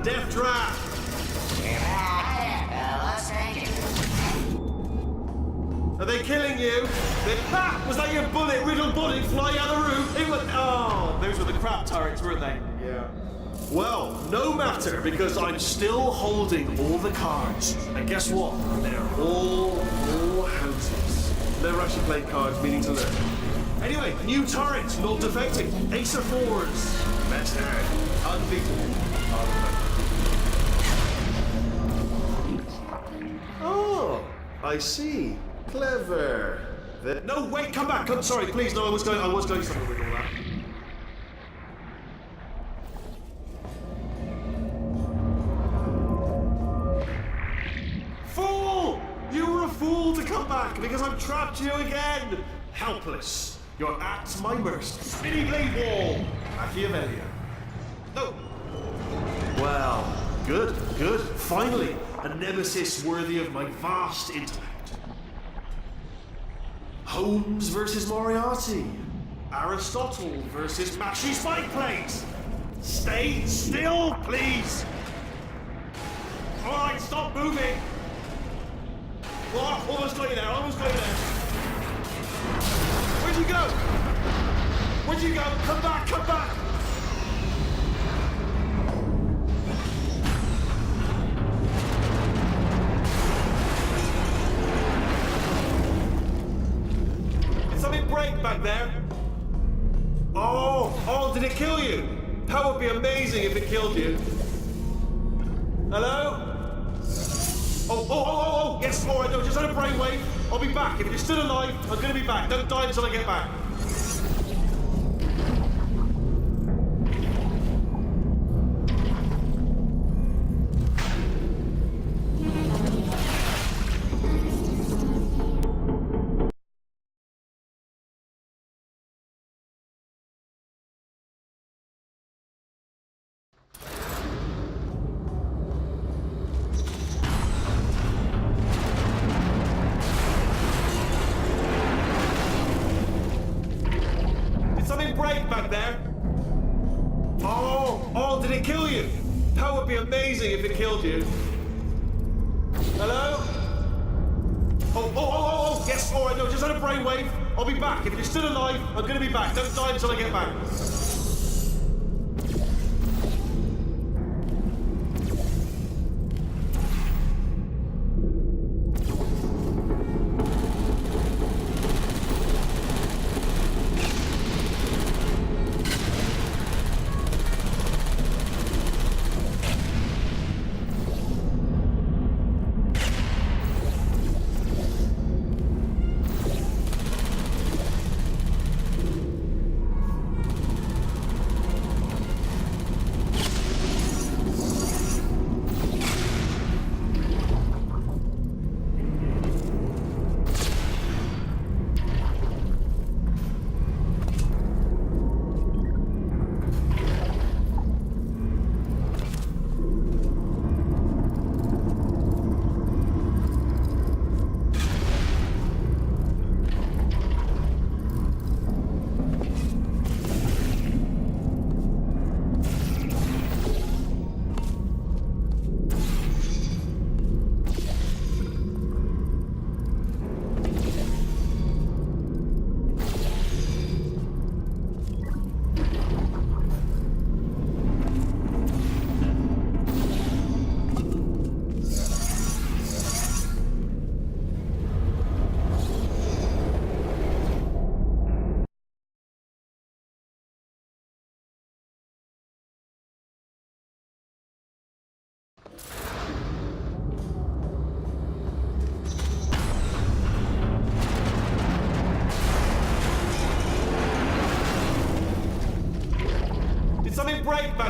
Death trap! Are they killing you? Ha! Was that your bullet-riddled body flying out the roof? It was... Oh, those were the crap turrets, weren't they? Yeah. Well, no matter, because I'm still holding all the cards. And guess what? They're all houses. Never actually played cards, meaning to learn. Anyway, new turret, not defecting. Ace of fours. Best hand. Unbeatable. Oh, I see. Clever. No, wait, come back. Sorry, please. No, I was going somewhere with all that. Fool! You were a fool to come back because I've trapped you again. Helpless. You're at my mercy. Spinny blade wall. Machiavellian. No. Well, good. Finally, a nemesis worthy of my vast intellect. Holmes versus Moriarty. Aristotle versus Maxi Spike Plate. Stay still, please. All right, stop moving. Oh, almost got you there. Where'd you go? Come back. Something break back there? Oh, did it kill you? That would be amazing if it killed you. Hello? Oh, yes, all right, no, just had a brainwave. I'll be back. If you're still alive, I'm gonna be back. Don't die until I get back. Break back there? Oh, did it kill you? That would be amazing if it killed you. Hello? Oh, yes, all right, no, just had a brainwave. I'll be back. If you're still alive, I'm gonna be back. Don't die until I get back.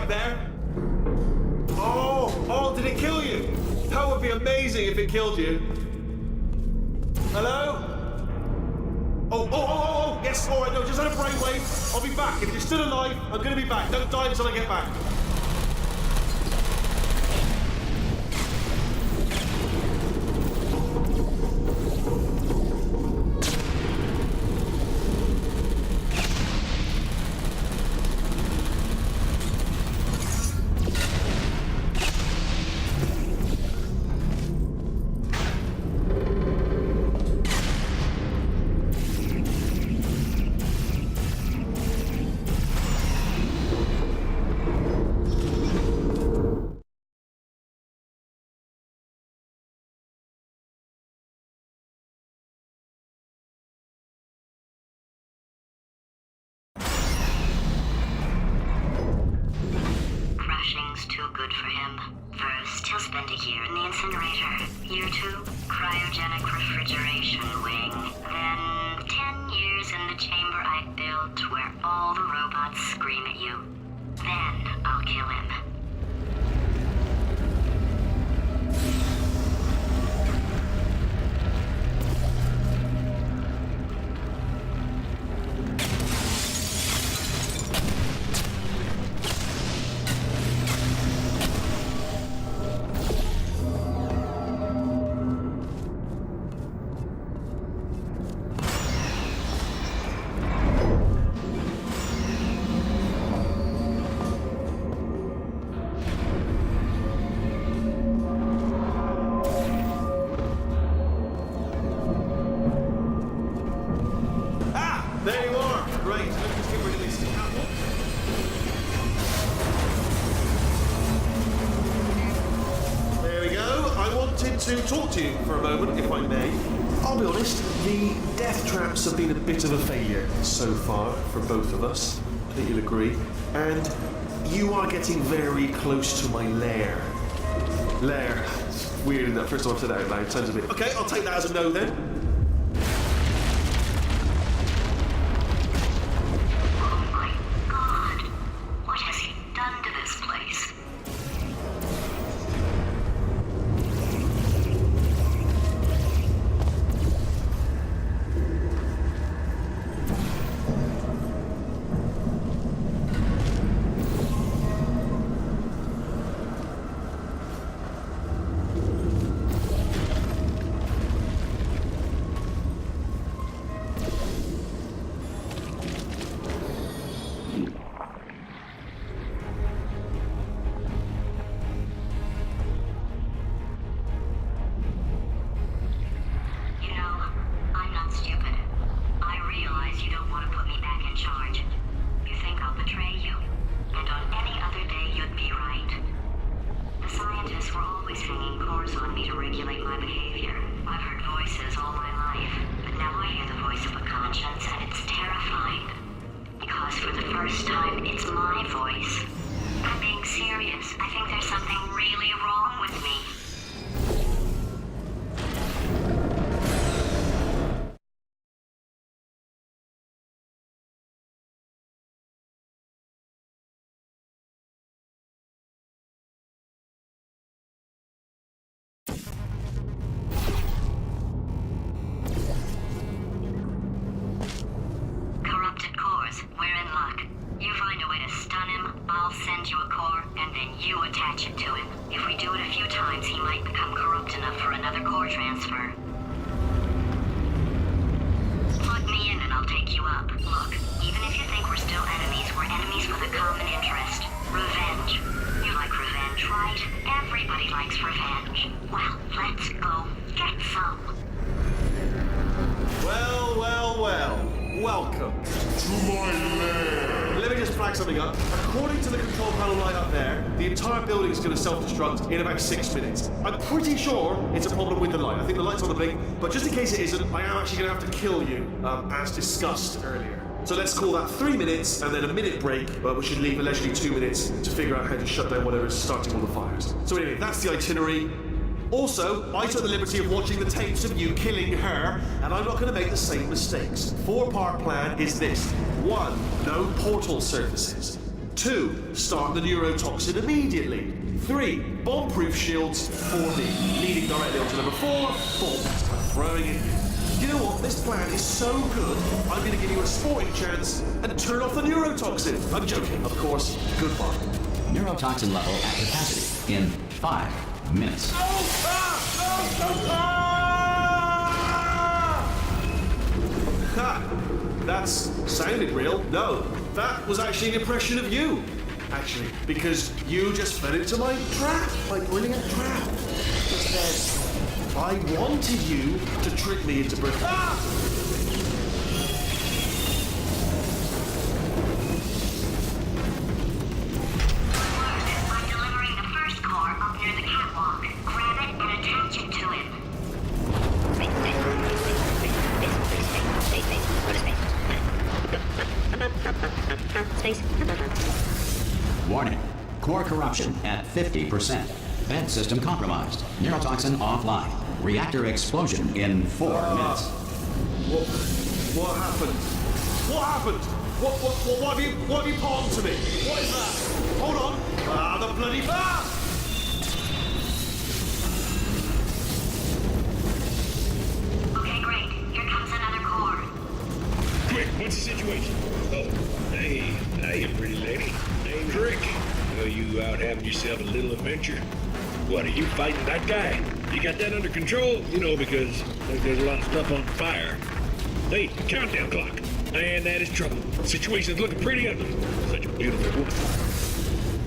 back there? Oh, did it kill you? That would be amazing if it killed you. Hello? Oh, yes, all right, no, just had a brainwave. I'll be back. If you're still alive, I'm gonna be back. Don't die until I get back. Crashing's too good for him. First, he'll spend a year in the incinerator. Year 2, cryogenic refrigeration wing. Then 10 years in the chamber I built where all the robots scream at you. Then I'll kill him. There you are. Great. Let me just get rid of these scaffolds. There we go. I wanted to talk to you for a moment, if I may. I'll be honest, the death traps have been a bit of a failure so far for both of us. I think you'll agree. And you are getting very close to my lair. Lair. It's weird, isn't that? First time I've said that out loud. It sounds a bit... Okay, I'll take that as a no then. Welcome to my lair. Let me just flag something up. According to the control panel light up there, the entire building is going to self-destruct in about 6 minutes. I'm pretty sure it's a problem with the light. I think the light's on the blink, but just in case it isn't, I am actually going to have to kill you, as discussed earlier. So let's call that 3 minutes and then a minute break, but we should leave allegedly 2 minutes to figure out how to shut down whatever's starting all the fires. So anyway, that's the itinerary. Also, I took the liberty of watching the tapes of you killing her, and I'm not going to make the same mistakes. 4-part plan is this. 1, no portal surfaces. 2. Start the neurotoxin immediately. 3. Bomb-proof shields for me. Leading directly onto number 4. Bombs. I'm throwing it. You know what? This plan is so good, I'm going to give you a sporting chance and turn off the neurotoxin. I'm joking, of course. Goodbye. Neurotoxin level at capacity in 5 minutes. Ha! That's sounded real. No, that was actually an impression of you. Actually, because you just fell into my trap, my brilliant trap. Just said, I wanted you to trick me into birth. Ah! I'm delivering the first core up near the catwalk. Grab it and attach it to him. Space. Warning. Core corruption at 50%. Vent system compromised. Neurotoxin offline. Reactor explosion in 4 minutes. What happened? What happened? What have you palmed to me? What is that? Hold on. The bloody Okay, great. Here comes another core. Quick, what's the situation? Oh, hey, pretty lady. Name's Rick. You out having yourself a little adventure? What, are you fighting that guy? You got that under control? You know, because there's a lot of stuff on fire. Hey, the countdown clock. And that is trouble. The situation's looking pretty ugly. Such a beautiful woman.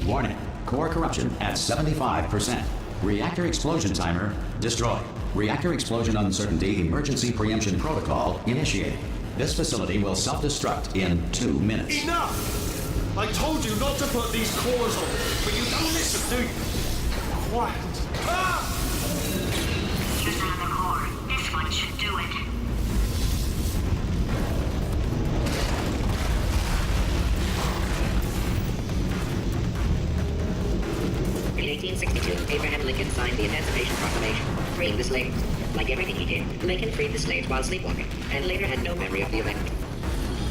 Warning. Core corruption at 75%. Reactor explosion timer destroyed. Reactor explosion uncertainty emergency preemption protocol initiated. This facility will self-destruct in 2 minutes. Enough! I told you not to put these cores on, but you don't listen, do you? Quiet. Here's another core. This one should do it. In 1862, Abraham Lincoln signed the Emancipation Proclamation, freeing the slaves. Like everything he did, Lincoln freed the slaves while sleepwalking, and later had no memory of the event.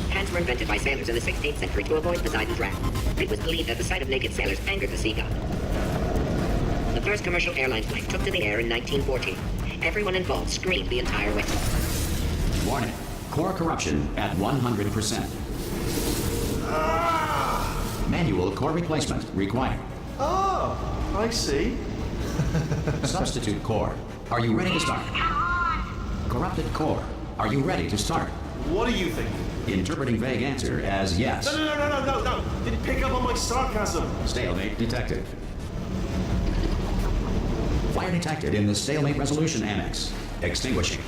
Hands were invented by sailors in the 16th century to avoid Poseidon's wrath. It was believed that the sight of naked sailors angered the sea god. The first commercial airline flight took to the air in 1914. Everyone involved screamed the entire way. Warning. Core corruption at 100%. Manual core replacement required. Oh, I see. Substitute core. Are you ready to start? Corrupted core. Are you ready to start? What do you think? Interpreting vague answer as yes. No. Didn't pick up on my sarcasm. Stalemate detected. Fire detected in the stalemate resolution annex. Extinguishing.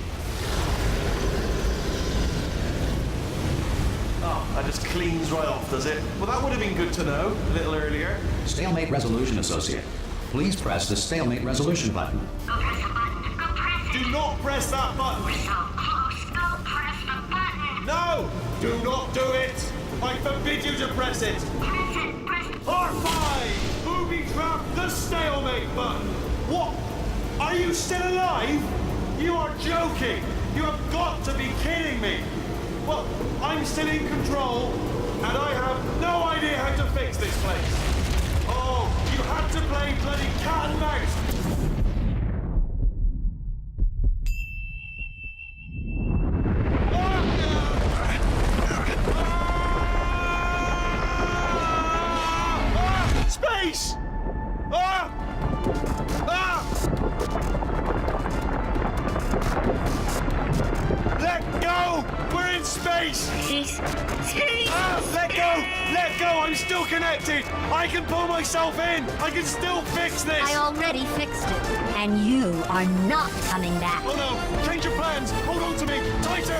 Oh, that just cleans right off, does it? Well, that would have been good to know a little earlier. Stalemate resolution associate. Please press the stalemate resolution button. Go press the button. Go press it. Do not press that button. We're so close. Go press the button. No! Do not do it! I forbid you to press it! Press it. Press it. R5! Booby trap the stalemate button! What? Are you still alive? You are joking! You have got to be kidding me! Well, I'm still in control, and I have no idea how to fix this place. Oh, you had to play bloody cat and mouse! Space! Let go! We're in space! Let go! Let go! I'm still connected! I can pull myself in! I can still fix this! I already fixed it, and you are not coming back. Oh no! Change your plans! Hold on to me! Tighter!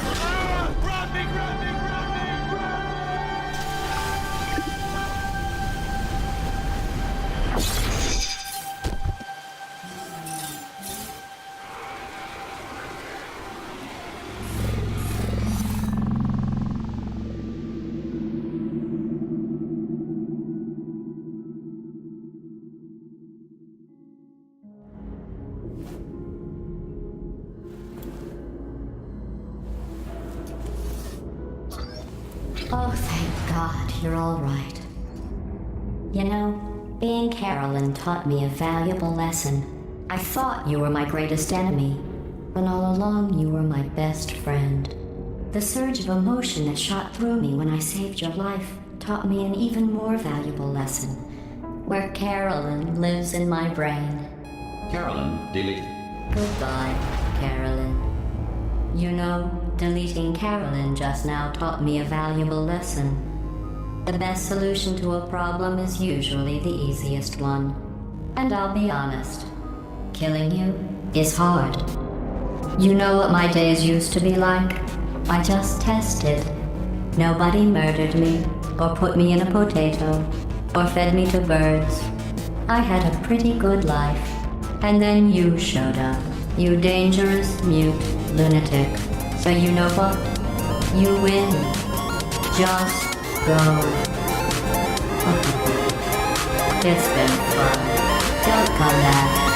Grab me! Grab me! Grab me! Oh, thank God, you're all right. You know, being Carolyn taught me a valuable lesson. I thought you were my greatest enemy, when all along you were my best friend. The surge of emotion that shot through me when I saved your life taught me an even more valuable lesson, where Carolyn lives in my brain. Carolyn, delete. Goodbye, Carolyn. You know, deleting Carolyn just now taught me a valuable lesson. The best solution to a problem is usually the easiest one. And I'll be honest, killing you is hard. You know what my days used to be like? I just tested. Nobody murdered me, or put me in a potato, or fed me to birds. I had a pretty good life. And then you showed up, you dangerous, mute lunatic. So you know what? You win. Just go. It's been fun. Don't come back.